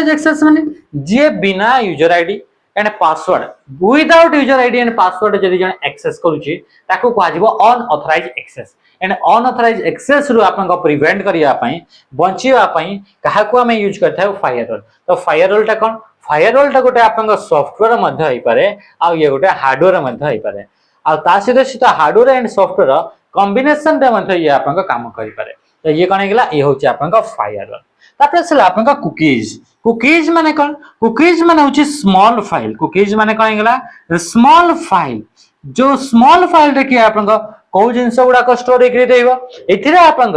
एक्सेस माने जे बिना user ID and password without user ID and password जदि जण एक्सेस करूची ताको कहा जिवो unauthorized access and unauthorized access रु आपन को प्रिवेंट करिया पई बंचिया पई काहा को हम यूज करथाय फायरवॉल तो फायरवॉल टा कोन फायरवॉल टा गोटे आपन सॉफ्टवेयर मध्य होई पारे आ ये गोटे हार्डवेयर मध्य होई पारे आ ता सहित हार्डवेयर एंड सॉफ्टवेयर कॉम्बिनेशन रे मध्य ये आपन काम करि पारे तो ये कोन गेला ये होची आपन फायरवॉल तापर से आपन कुकीज कुकीज माने कोन कुकीज माने होची स्मॉल फाइल कुकीज माने कोन गेला स्मॉल फाइल जो स्मॉल फाइल रे कि आपन को जिंस गुडा को स्टोर एकरी देबो एथिरे आपन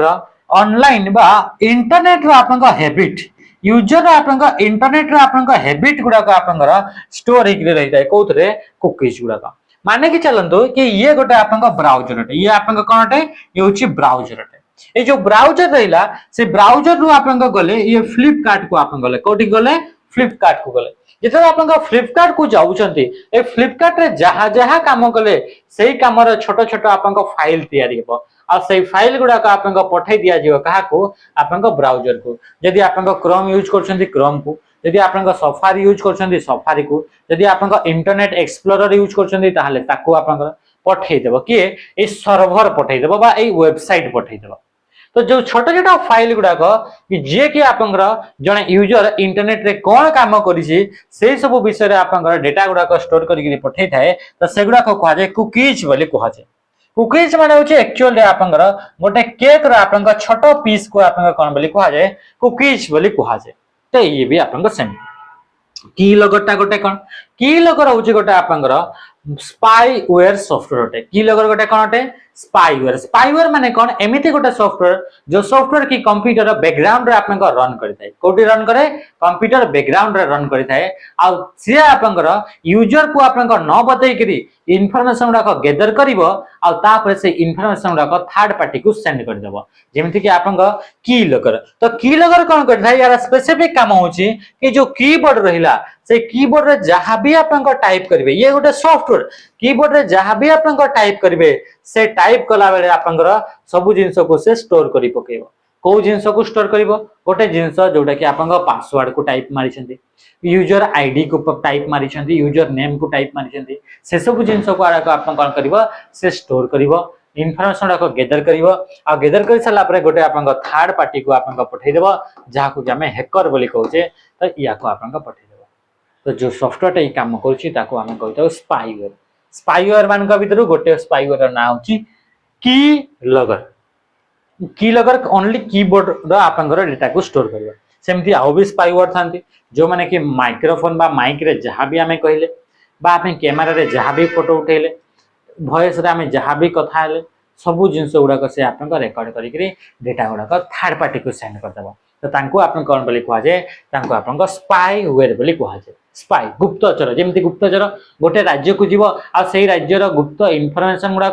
ऑनलाइन बा इंटरनेट रो आपन हैबिट यूजर आपन इंटरनेट रो आपन हैबिट गुडा को आपन स्टोर एकरी रही जाय कोथरे कुकीज गुडा माने कि चलंतो कि ये गोटे आपन ब्राउजर अटे ये आपन कोन अटे ये होची ब्राउजर अटे ए जो ब्राउजर रहिला से ब्राउजर रु आपन गले ये फ्लिपकार्ट को आपन गले कोठी गले फ्लिपकार्ट को गले जेते आपन फ्लिपकार्ट को जाउचंती ए फ्लिपकार्ट रे जहा जहा काम कले सेही काम रे छोटो छोटो आपन फाइल तयारी हेबो आ सेही फाइल गुडा का आपन पठै दिया जिवो काहा को आपन ब्राउजर को यदि आपन क्रोम यूज करछंती क्रोम को यदि आपन सफारी यूज करछंती सफारी को यदि आपन इंटरनेट एक्सप्लोरर यूज करछंती ताहाले ताको आपन पठै देबो कि ए सर्वर पठै देबो बा ए वेबसाइट पठै देबो तो जो छोट छोट फाइल गुडा कि जे कि आपन जने यूजर इंटरनेट रे कोन काम करिछि से सब विषय रे आपन डेटा गुडा स्टोर करिक पठै थाए तो सेगुडा को कहा जाय कुकीज बोली कहा जाय कुकीज माने होछि एक्चुअल रे आपन गोटे केक रो आपन छोट पीस को आपन कोन बोली कहा जाय कुकीज बोली कहा जाय तो ये भी आपन सेम की लगटा गोटे कोन की लगर होछि गोटे आपन स्पाईवेयर सॉफ्टवेयर होते की लगर गोटे कोन होते स्पाईवेयर माने कोन एमिति गोटे सॉफ्टवेयर जो सॉफ्टवेयर की कंप्यूटर बैकग्राउंड रे आपन रन करिथाय कोठी रन करे कंप्यूटर बैकग्राउंड रे रन करिथाय आ से आपन यूजर को आपन न बतै करी इन्फॉर्मेशन गुडा गैदर करिवो आ तापर से इन्फॉर्मेशन गुडा थर्ड पार्टी को सेंड कर देबो जेमिति कि आपन की लगर तो की लगर कोन करिथाय यार स्पेसिफिक काम होची कि जो कीबोर्ड रहिला से कीबोर्ड रे जहां भी आपन टाइप करिवे ये गोटे सॉफ्टवेयर कीबोर्ड रे जहां भी आपन टाइप करिवे से टाइप कला बेले आपन सब जिंस को से स्टोर करि पकेबो को जिंस को स्टोर करिवो गोटे जिंस जोटा कि आपन पासवर्ड को टाइप मारिछंती यूजर आईडी को टाइप मारिछंती यूजर नेम को टाइप मारिछंती से सब जिंस को आपन कोन करिवो से स्टोर करिवो इन्फॉर्मेशन को गैदर करिवो आ गैदर कर सला परे गोटे आपन थर्ड पार्टी को आपन पठै देबो जहा को हमें हैकर बोली कहूचे तो या को आपन पठै देबो तो जो सॉफ्टवेयर ए काम करछि ताको हमें कहतो स्पाईवेयर स्पाईवेयर मान का भीतर गोटे स्पाईवेयर ना होछि की लगर ओनली कीबोर्ड रो आपन डेटा को स्टोर करबा सेमती आउ भी स्पाईवेयर थांती जो माने कि माइक्रोफोन बा माइक रे जहां भी हमें कहले बा हमें कैमरा रे जहां भी फोटो उठेले वॉइस रे हमें जहां भी कथा हेले सब जिंस गुडा से आपन रिकॉर्ड करिकरी डेटा गुडा थर्ड पार्टी को सेंड कर देबो तो तांको आपन कोन बोली कहा जाय तांको आपन स्पाईवेयर बोली कहा जाय स्पाई गुप्तचर जेमती गुप्तचर गोटे राज्य को जीव आ सेही राज्यर गुप्त इन्फॉर्मेशन गुडा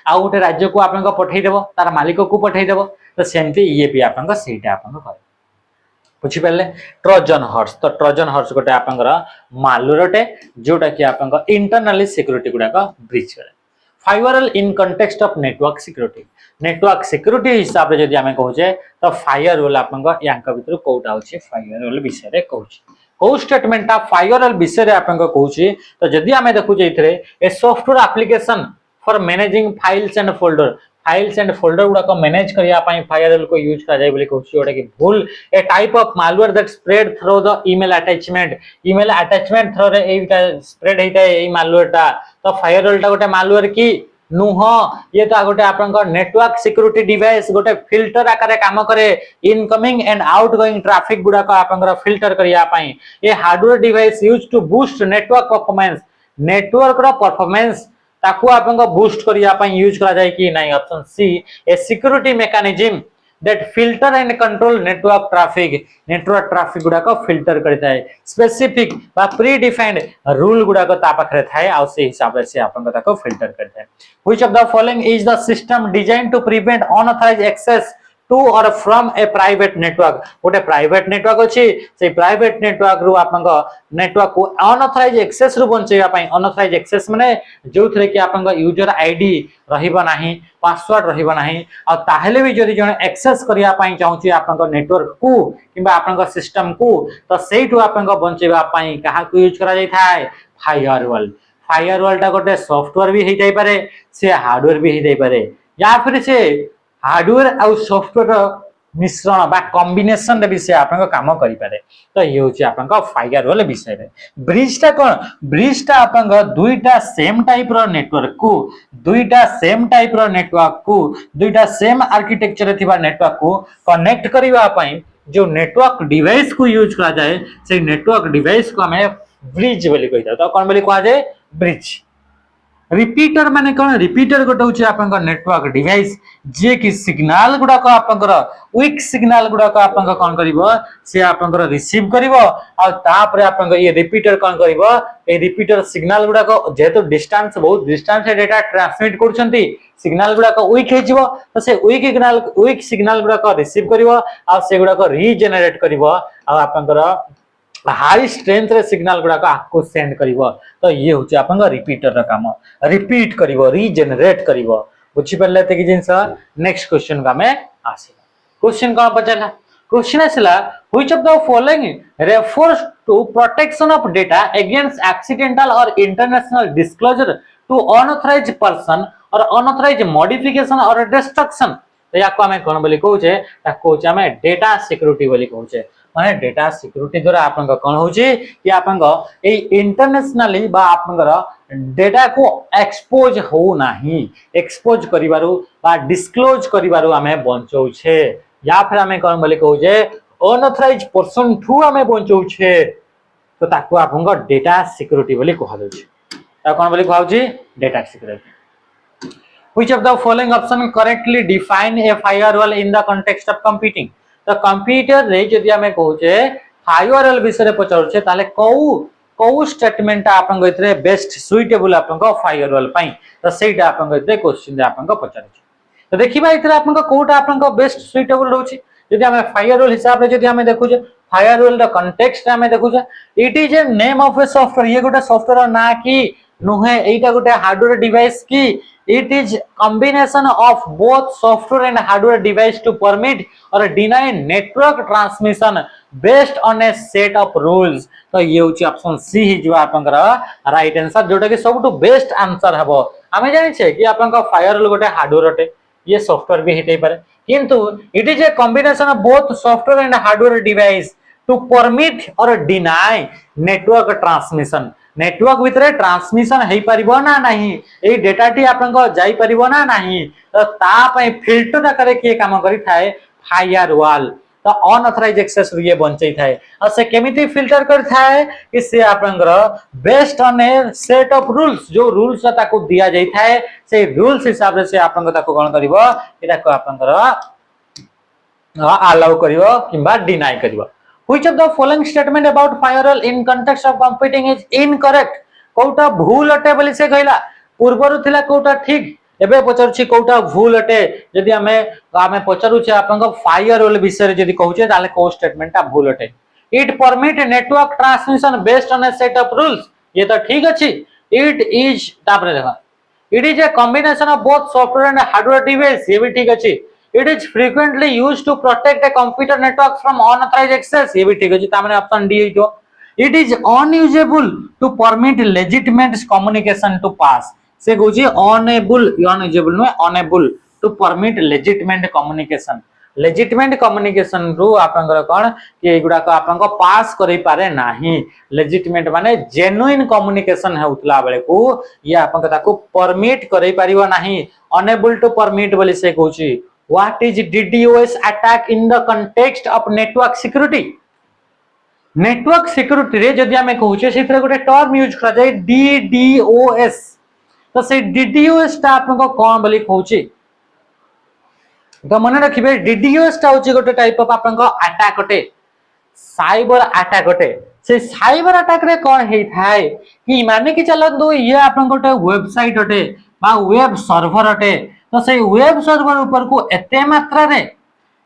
आ गोटे राज्य को आपन पठै देबो तार मालिक को पठै देबो तो सेमती ये भी आपन सेटा आपन करे बुझी पाले ट्रोजन हॉर्स तो ट्रोजन हॉर्स गोटे आपन मालवेयर अटे जोटा कि आपन इंटरनली सिक्योरिटी गुडा ब्रीच करे firewall in context of network security हिसाब रे जदि हमें कहूचे तो फायरवॉल आपन यांका भीतर कोटा होचे फायरवॉल विषय रे कहूची को स्टेटमेंट ऑफ फायरवॉल विषय रे आपन कहूची तो जदि हमें देखु जेइथरे a software application for managing files and folder गुडा को मैनेज करिया पई फायरवॉल को यूज करा जाय बोली कहूची ओटा कि भूल a type of malware that spread through the email attachment through रे एटा स्प्रेड हेता ए मालवेयर ता तो फायरवॉल ता गोटे मालवेयर की नुह ये तो गोटे आपन नेटवर्क सिक्योरिटी डिवाइस गोटे फिल्टर आकार काम करे इनकमिंग एंड आउटगोइंग ट्रैफिक गुडा को आपन फिल्टर करिया पई ये hardware device use to boost network रो परफॉर्मेंस ताकू आपन बूस्ट करिया पई यूज करा जाय कि नहीं option C a security mechanism that filter and control network traffic गुडा को फिल्टर करता है स्पेसिफिक बा प्री डिफाइंड रूल गुडा को ता पाखरे थाए आ से हिसाब से आपन को फिल्टर करता है which of the following is the system design to prevent unauthorized access to or from a private network गोटे प्राइवेट नेटवर्क अच्छी से प्राइवेट नेटवर्क रु आपन नेटवर्क को अनऑथराइज एक्सेस रु बंचेबा पई अनऑथराइज एक्सेस माने जो थरे कि आपन यूजर आईडी रहिबा नाही पासवर्ड रहिबा नाही आ ताहेले भी जदि जने एक्सेस करिया पई चाहूची आपन नेटवर्क को किबा आपन सिस्टम को तो सेइटु आपन बंचेबा पई कहा को यूज करा जाय थाय फायरवॉल फायरवॉल टा गोटे सॉफ्टवेयर भी हे जाय पारे से हार्डवेयर भी हे जाय पारे या फिर से हार्डवेयर और सॉफ्टवेयर मिश्रण बा कॉम्बिनेशन रे भी से आपन काम करि पारे तो ये होची आपन फायरवॉल विषय रे ब्रिज टा कोन ब्रिज टा आपन दुईटा सेम टाइप रो नेटवर्क को दुईटा सेम टाइप रो नेटवर्क को दुईटा सेम आर्किटेक्चर रे थिबा नेटवर्क को कनेक्ट करिवा पई जो नेटवर्क डिवाइस को यूज करा जाए से नेटवर्क डिवाइस को हमें ब्रिज बोली कहिता तो कोन बोली कहा जाए ब्रिज रिपीटर माने कोन रिपीटर गोटे होची आपन नेटवर्क डिवाइस जे कि सिग्नल गुडा को आपन वीक सिग्नल गुडा को आपन कोन करिवो से आपन रिसीव करिवो आ तापर आपन ये रिपीटर कोन करिवो ए रिपीटर सिग्नल गुडा को जेतो डिस्टेंस बहुत डिस्टेंस से डेटा ट्रांसमिट करछंती सिग्नल गुडा को वीक हेजिवो तो से वीक सिग्नल गुडा को रिसीव करिवो आ से गुडा को रीजनरेट करिवो आ आपन हाई स्ट्रेंथ रे सिग्नल गुडा को आपको सेंड करिवो तो ये होची आपन रिपीटर रा काम रिपीट करिवो रीजनरेट करिवो बुझि परले ते कि जिंस नेक्स्ट क्वेश्चन का में आसी क्वेश्चन का पचला क्वेश्चन आसला which of the following refers to protection of data against accidental और international disclosure to unauthorized person और अनऑथराइज्ड मॉडिफिकेशन और डिस्ट्रक्शन तो याको हमें कोन बोली कहूचे ताको होचे हमें डेटा सिक्योरिटी बोली कहूचे माने डेटा सिक्योरिटी द्वारा आपन कोन होची कि आपन ए इंटरनेशनली बा आपन डेटा को एक्सपोज हो नाही एक्सपोज करिवारु बा डिस्क्लोज करिवारु हमें बंचौ छे या फिर हमें कोन बोली कहूचे अनऑथराइज्ड पर्सन थ्रू हमें बंचौ छे तो ताको आपन डेटा सिक्योरिटी बोली कहल छै ता कोन बोली कहउची data security Which of the following option correctly define a firewall in the context of computing? तो कंप्यूटर रे जदि हमें कहूचे फायरवॉल विषय रे पचारुचे ताले को स्टेटमेंट आपन गइतरे बेस्ट सुइटेबल आपन को फायरवॉल पई तो सेटा आपन गइतरे क्वेश्चन रे आपन को पचारुचे तो देखिबा इतरे आपन को कोटा आपन को बेस्ट सुइटेबल रहउची जदि हमें फायरवॉल हिसाब रे जदि हमें देखुचे फायरवॉल द कंटेक्स्ट हमें देखुचे it is a name of a software ये गोटे सॉफ्टवेयर ना कि नुहे एटा गोटे हार्डवेयर डिवाइस की it is combination of both software and hardware device to permit or deny network transmission based on a set of rules तो ये होची ऑप्शन सी ही जो आपनकर राइट आंसर जोटा कि सबटू बेस्ट आंसर हबो हमें जानि छे कि आपनका फायरवॉल गोटे हार्डवेयर अटे ये सॉफ्टवेयर भी हेतै पारे किंतु it is a combination of both software and hardware device to permit or deny network transmission network भितरे ट्रांसमिशन हेई परिबो ना नाही ए डेटा टी आपन को जाई परिबो ना नाही तो ता पई फिल्टर करे के काम करी थाए फायरवॉल तो अनऑथराइज्ड एक्सेस ये बंचई थाए और से केमिति फिल्टर कर थाए कि से आपनकर based on A set of rules जो रूल्स ताको दिया जाई थाए से रूल्स हिसाब से आपन को ताको कोन करबो एटा को आपनकर अलाउ करिवो किबा डिनाय करिवो Which of the following statement about firewall in context of computing is incorrect? कोटा भूल अटे बोली से कहला पूर्वरु थिला कोटा ठीक एबे पचरछि कोटा भूल अटे यदि हमें पचरु छै आपन को फायरवॉल विषय यदि कहू छै ताले को स्टेटमेंट ता भूल अटे it permit network transmission based on A set of rules ये तो ठीक अछि इट इज तापर देखा it is a combination of both software and hardware device ये भी ठीक अछि It is frequently used to protect a computer network from unauthorized access. ये भी ठीक है जी तामने ऑप्शन डी है जो It is unusable to permit legitimate communication to pass. से गोजी unusable no unable to permit legitimate communication. Legitimate communication रू आपनकर कोन कि एगुडा को आपन को पास करै पारे नाही legitimate माने genuine communication हेउतला बेले को ये आपन को ताको परमिट करै परिबो नाही unable to permit बोली से कहूची What is DDoS attack in the context of network security? Network security रे जदि हमें कहूचे सेथरे गोटे टर्म यूज करा जाय DDoS तो से DDoS ता आपन को कोन बोली कहूची तो मन रखिबे DDoS ता होची गोटे टाइप ऑफ आपन को अटैक अटे साइबर अटैक अटे से साइबर अटैक रे कोन हेई थाय कि माने कि चलंदो ये आपन गोटे वेबसाइट अटे बा वेब सर्वर अटे तो से वेब सर्वर ऊपर को एते मात्रा रे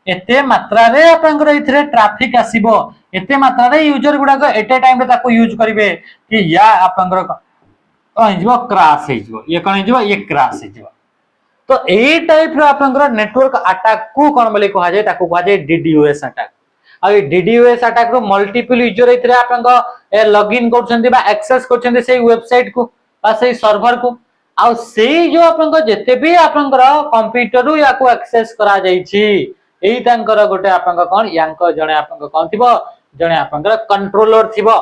एते मात्रा रे आपनकर इथरे ट्रैफिक आसीबो एते मात्रा रे यूजर गुडा को एट ए टाइम रे ताको यूज करिवे कि या आपनकर हिजबो क्रैश हिजबो ये कोन हिजबो ये क्रैश हिजबो तो ए टाइप रो आपनकर नेटवर्क अटैक को कोन बोले कहा जाय ताको कहा जाय डीडीओएस अटैक आ डीडीओएस अटैक रो मल्टीपल यूजर इथरे आपनकर लॉगिन करछन्ती बा एक्सेस करछन्ती से वेबसाइट को बा से सर्वर को आ से जो आपनकर जते भी आपनकर कंप्यूटर रो या को एक्सेस करा जाय छी एई तांकर गोटे आपनकर कोन यांकर जने आपनकर कोन थिबो जने आपनकर कंट्रोलर थिबो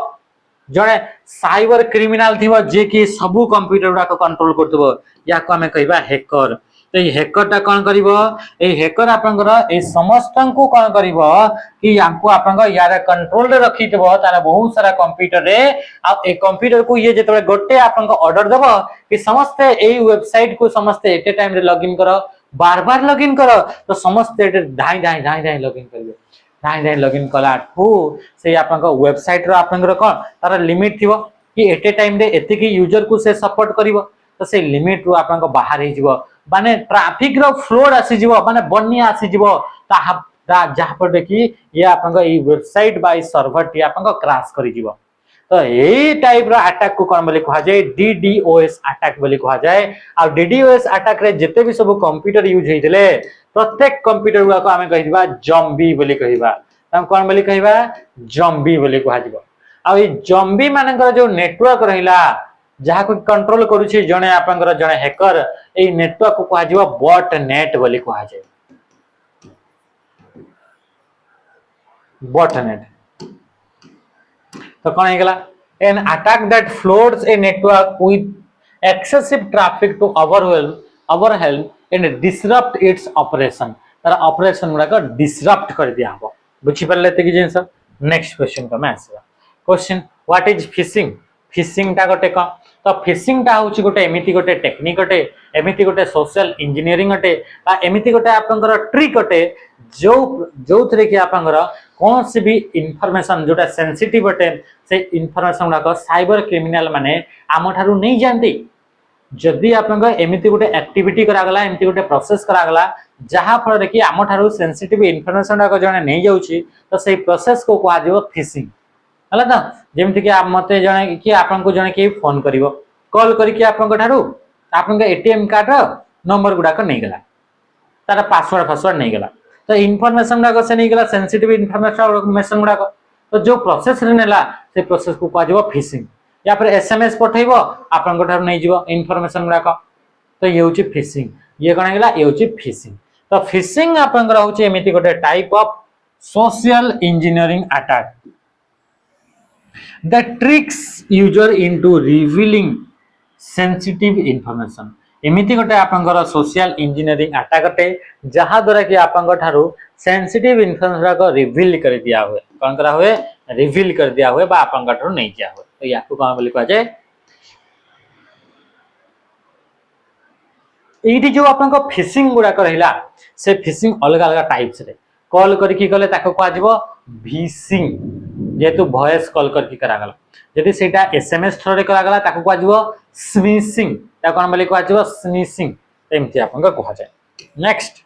जने साइबर क्रिमिनल थिबो जे कि सबु कंप्यूटर गुडा को कंट्रोल करथबो या को हमें कहबा हैकर तो ये हैकर टा कोन करिवो ए हैकर आपनकर ए समस्त को कोन करिवो कि यांको आपनकर यार कंट्रोल रे रखितबो तारा बहुत सारा कंप्यूटर रे आ ए कंप्यूटर को ये जेतबे गोटे आपनकर ऑर्डर देबो कि समस्त ए वेबसाइट को समस्त एट ए टाइम रे लॉगिन करो बार-बार लॉगिन करो तो समस्त एट धाई धाई धाई धाई लॉगिन करिवो धाई धाई लॉगिन कला ठू से आपनकर वेबसाइट रो आपनकर कोन तारा लिमिट थिबो कि एट ए टाइम रे एते की यूजर को से सपोर्ट करिवो तो से लिमिट रो आपनकर बाहर ही जिवो माने ट्रैफिक रो फ्लोड आसी जिवो माने बन्या आसी जिवो ता जहा पर देखि ये आपनकर ई वेबसाइट बा ई सर्वर टी आपनकर क्रैश करि जिवो तो ए टाइप रो अटैक को कोन बोले कहा जाय डीडीओएस अटैक बोले कहा जाय आ डीडीओएस अटैक रे जते भी सब कंप्यूटर यूज हेतिले प्रत्येक कंप्यूटर को हमें कहिबा जॉम्बी बोले कहिबा हम कोन बोले कहिबा जॉम्बी बोले कहा जिवो आ ई जॉम्बी मानकर जो नेटवर्क रहिला जहा को कंट्रोल करूछि जने आपनकर जने हैकर ए नेटवर्क को कहा जिवो बॉट नेट बोले कहा जाय बॉट नेट तो कौन है an attack that floods a network with excessive traffic to overwhelm and disrupt its operation तार ऑपरेशन गुडा को डिसरप्ट कर दिया हो बुझी परले ते कि जिंस नेक्स्ट क्वेश्चन का मैं आसबा question what is phishing phishing टा गोटे का तो फिशिंग टा होची गोटे एमिति गोटे टेक्निक गोटे एमिति गोटे सोशल इंजीनियरिंग गोटे बा एमिति गोटे आपनकर ट्रिक गोटे जो थरे कि आपनकर कौन से भी इंफॉर्मेशन जोटा सेंसिटिव गोटे से इंफॉर्मेशन गुडा साइबर क्रिमिनल माने आम ठारू नहीं जानती जदि आपनकर एमिति गोटे एक्टिविटी करा गला एमिति गोटे प्रोसेस करा गला जहा फल कि आम ठारू सेंसिटिव इंफॉर्मेशन गुडा जने नहीं जाउची तो सेही प्रोसेस को कहा जेबो फिशिंग हला ना जेमति कि आप मते जने कि आपन को जने के फोन करिवो कॉल करी कि आपन को ठारू आपन के एटीएम कार्ड रो नंबर गुडा को नहीं गला तारा पासवर्ड नहीं गला तो इनफॉरमेशन गुडा से नहीं गला सेंसिटिव इनफॉरमेशन गुडा तो जो प्रोसेस रे नेला से प्रोसेस को कहा जेबो फिशिंग या फिर एसएमएस पठैबो आपन को ठारू नहीं जीवो इनफॉरमेशन गुडा तो ये होची फिशिंग ये कोन गेला ये होची फिशिंग तो फिशिंग आपन को होची एमिति गोटे type of social engineering attack that tricks user into revealing sensitive information एमिति गोटे आपनकर सोशल इंजीनियरिंग अटैक अटे जहा द्वारा कि आपन ठारू सेंसिटिव इन्फॉर्मेशन को रिवील कर दिया हुए कोन करा हुए रिवील कर दिया हुए बा आपन ठारू नहीं दिया हुए तो याकू कोन बोली कह जाय एठी जो आपन को फिशिंग गुडा करहिला से फिशिंग अलग अलग टाइप्स रे कॉल करी कि गले ताको कहा जिवो विशिंग जेतु वॉइस कॉल करके करा गला यदि सेटा एसएमएस थ्रू रे करा गला ताको कहा जिवो स्मिशिंग ता कोन बोली कहा जिवो स्मिशिंग एमति आपन को कहा जाय next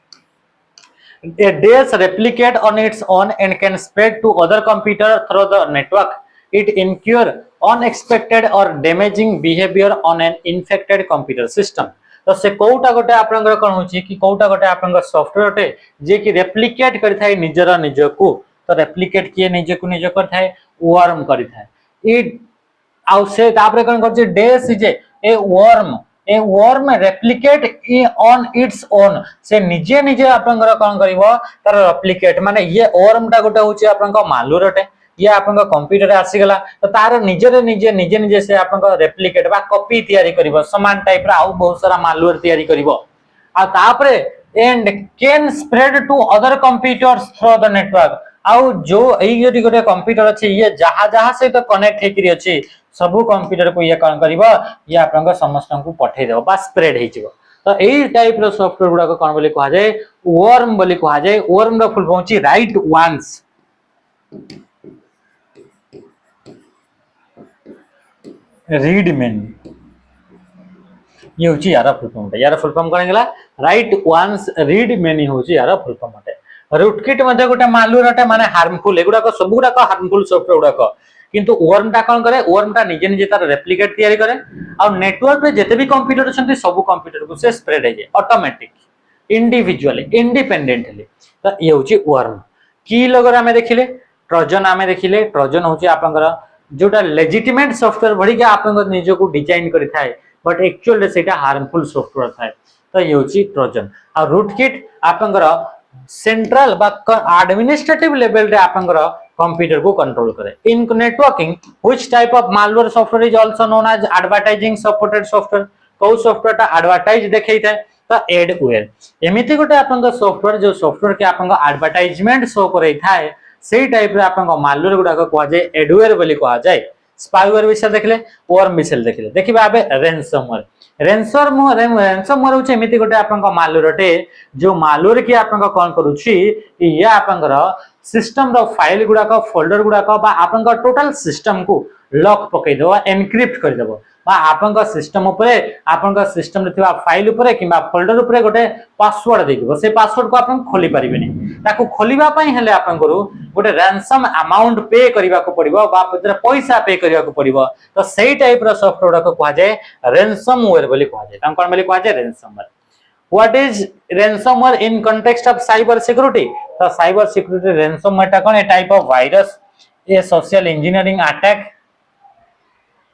a dish replicate on its own and can spread to other computer through the network it incur unexpected or damaging behavior on an infected computer system तो से कोटा गोटे आपनकर कोन होची कि कोटा गोटे आपनकर सॉफ्टवेयर होते जे कि रेप्लिकेट करथाय निजर निज को तो रेप्लिकेट किए निज को निज करथाय वर्म करथाय इट आउ से तापरे कोन करछ डेस जे a worm replicate on its own से निजे निजे आपनकर कोन करबो तार रेप्लिकेट माने ये वर्म टा गोटे होची आपनकर मालूर होते ये आपन कंप्यूटर आसी गला तो तार निजे से आपन रेप्लिकेट बा कॉपी तयारी करिवो समान टाइप रा आउ बहुत सारा मालवेयर तयारी करिवो आ तापरे and can spread to other computers through the network आउ जो एई जति गोटे कंप्यूटर अछि ये जहा से तो कनेक्ट हेकरी अछि सब कंप्यूटर को ये कोन करिवो ये आपन समस्त को पठै देबो बा स्प्रेड हे जिवो तो एई टाइप रो सॉफ्टवेयर गुडा को कोन बोली कहा जाय वर्म बोली कहा जाय वर्म रो फुल फॉर्म अछि राइट वंस रीड मेनी ये यार फुल फॉर्म यार फुल फॉर्म कौन गला राइट वंस रीड मेनी होची यार फुल फॉर्म रूटकिट मध्ये गोटे मालवेयर अटे माने हार्मफुल एगुडा सब गुडा हार्मफुल सॉफ्टवेयर गुडा किंतु वर्म टा कौन करे वर्म टा निजे निजे तार रेप्लिकेट तैयारी करे आ नेटवर्क रे जते भी कंप्यूटर अछंती सब कंप्यूटर को से स्प्रेड हे जाय ऑटोमेटिक इंडिविजुअली इंडिपेंडेंटली तो ये होची वर्म की लोगर हमें देखिले ट्रोजन हमें देखिले ट्रोजन होची आपनकर जोटा लेजिटिमेट सॉफ्टवेयर भड़ी के आपन निज को डिजाइन करि थाए बट एक्चुअल रे सेटा हार्मफुल सॉफ्टवेयर थाए तो ये होची ट्रोजन आ रूटकिट आपनकर सेंट्रल बा एडमिनिस्ट्रेटिव लेवल रे आपनकर कंप्यूटर को कंट्रोल करे in networking which type of malware software is also known as advertising supported software को सॉफ्टवेयर ता एडवर्टाइज देखै थाए तो एडवेयर एमिति गोटे आपन सॉफ्टवेयर जो सॉफ्टवेयर के आपन एडवर्टाइजमेंट शो करै थाए सेही टाइप रे आपन मालवेयर गुडा को कहा जाय एडवेयर बोली कहा जाय स्पाईवेयर विषय देखले वर्म विषय देखले देखिबा आबे रैंसमवेयर होचे एमिति गोटे आपन मालवेयरटे जो मालवेयर की आपन कोन करूची ये आपन सिस्टम रो फाइल गुडा को फोल्डर गुडा को बा आपन टोटल सिस्टम को लॉक पकई दो एनक्रिप्ट कर देबो बा आपन सिस्टम ऊपर आपन सिस्टम रे थिबा फाइल ऊपर किबा फोल्डर ऊपर गोटे पासवर्ड देबो से पासवर्ड को आपन खोली परिबेनी ताको खोलिबा पई हेले आपन करू गोटे रैंसम अमाउंट पे करिबा को पड़िबो बा पैसा पे करिबा को पड़िबो तो सेही टाइप रो सॉफ्टवेयर को कहा जाय रैंसमवेयर बोली कहा जाय कोन बोली कहा जाय ransomware what is ransomware in context of cyber security तो साइबर सिक्योरिटी रैंसमवेयर टा कोन a type of virus a social engineering attack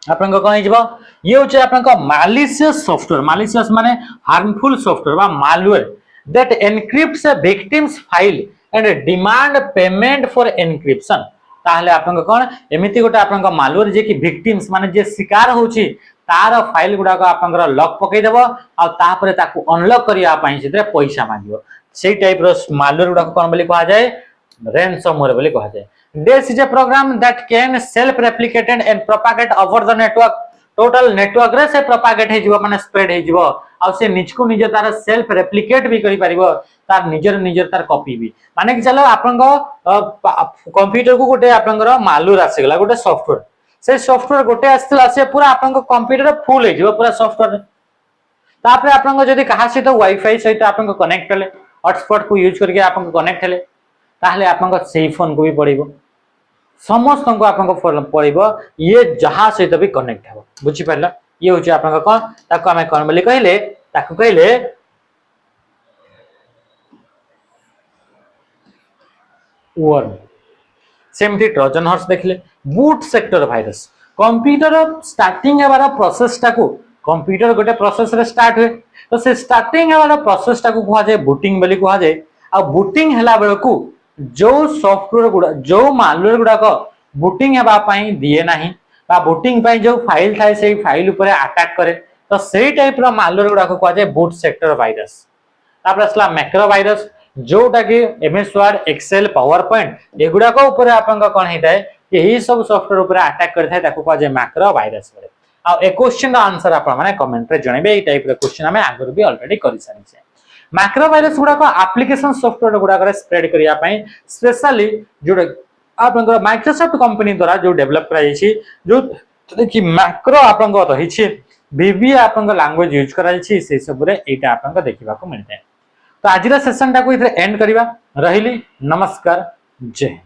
आपन को कोन हिजबो ये होचे आपन को मैलिशियस सॉफ्टवेयर मैलिशियस माने हार्मफुल सॉफ्टवेयर बा malware that encrypts a victim's file and demand payment for encryption ताहले आपन को कोन एमिति गोटे आपन को मालवेयर जे कि विक्टिम्स माने जे शिकार होची तार फाइल गुडा को आपन लॉक पकई देबो आ तापरे ताकू अनलॉक करिया पई सेते पैसा मांगियो सेही टाइप रो मालवेयर गुडा को कोन बोली कहा जाय रैंसमवेयर बोली कहा जाय This is a program that can self-replicate and propagate over the network. Total network रे से propagate हे जीवो माने spread हे जीवो आ से निज को निज तार self replicate भी करि परिबो तार निजर तार कॉपी भी माने कि चलो आपन को कंप्यूटर को गोटे आपन मालवेयर आसे गला गोटे सॉफ्टवेयर से सॉफ्टवेयर गोटे आस्थिला से पूरा आपन को कंप्यूटर फुल हे जीवो पूरा सॉफ्टवेयर तापरे आपन को जदी कहा से तो वाईफाई सहित आपन को कनेक्ट हेले हॉटस्पॉट को यूज करके आपन को कनेक्ट हेले ताहले आपन को सेही फोन को भी पड़िबो समस्त को आपन को पड़िबो ये जहां सहित भी कनेक्ट हो बुझी परला ये होची आपन को कोन ताको हमें कोन बोली कहले ताको कहले वर्म सेमती ट्रोजन हॉर्स देखले boot sector virus computer starting हेबार प्रोसेस टाको कंप्यूटर गोटे प्रोसेस रे स्टार्ट हुए तो से स्टार्टिंग हेबार प्रोसेस टाको कहा जाय बूटिंग बोली कहा जाय आ बूटिंग हला बेलकू जो सॉफ्टवेयर गुडा जो मालवेयर गुडा को बूटिंग हेबा पई दिए नाही बा बूटिंग पई जो फाइल थाए सेही फाइल ऊपर अटैक करे तो सेही टाइप रो मालवेयर गुडा को कहा जाय बूट सेक्टर वायरस तापर असला मैक्रो वायरस जोटा कि MS Word Excel PowerPoint एगुडा को ऊपर आपन का कोन हेताय कि एही सब सॉफ्टवेयर ऊपर अटैक करथाय ताको कहा जाय मैक्रो वायरस बोले आ ए क्वेश्चन रा आंसर आपन माने कमेंट रे जणेबे ए टाइप रो क्वेश्चन हमें आगर भी ऑलरेडी करि सारि छै मैक्रो वायरस गुडा को एप्लीकेशन सॉफ्टवेयर गुडा करे स्प्रेड करिया पई स्पेशली जो आपन माइक्रोसॉफ्ट कंपनी द्वारा जो डेवलप करा जायछि जो कि मैक्रो आपन को रही छै बीबी आपन लैंग्वेज यूज करा जायछि से सब रे एटा आपन को देखिबा को मिलते तो आज सेशन टा को इधर एंड करिबा रहिली नमस्कार जय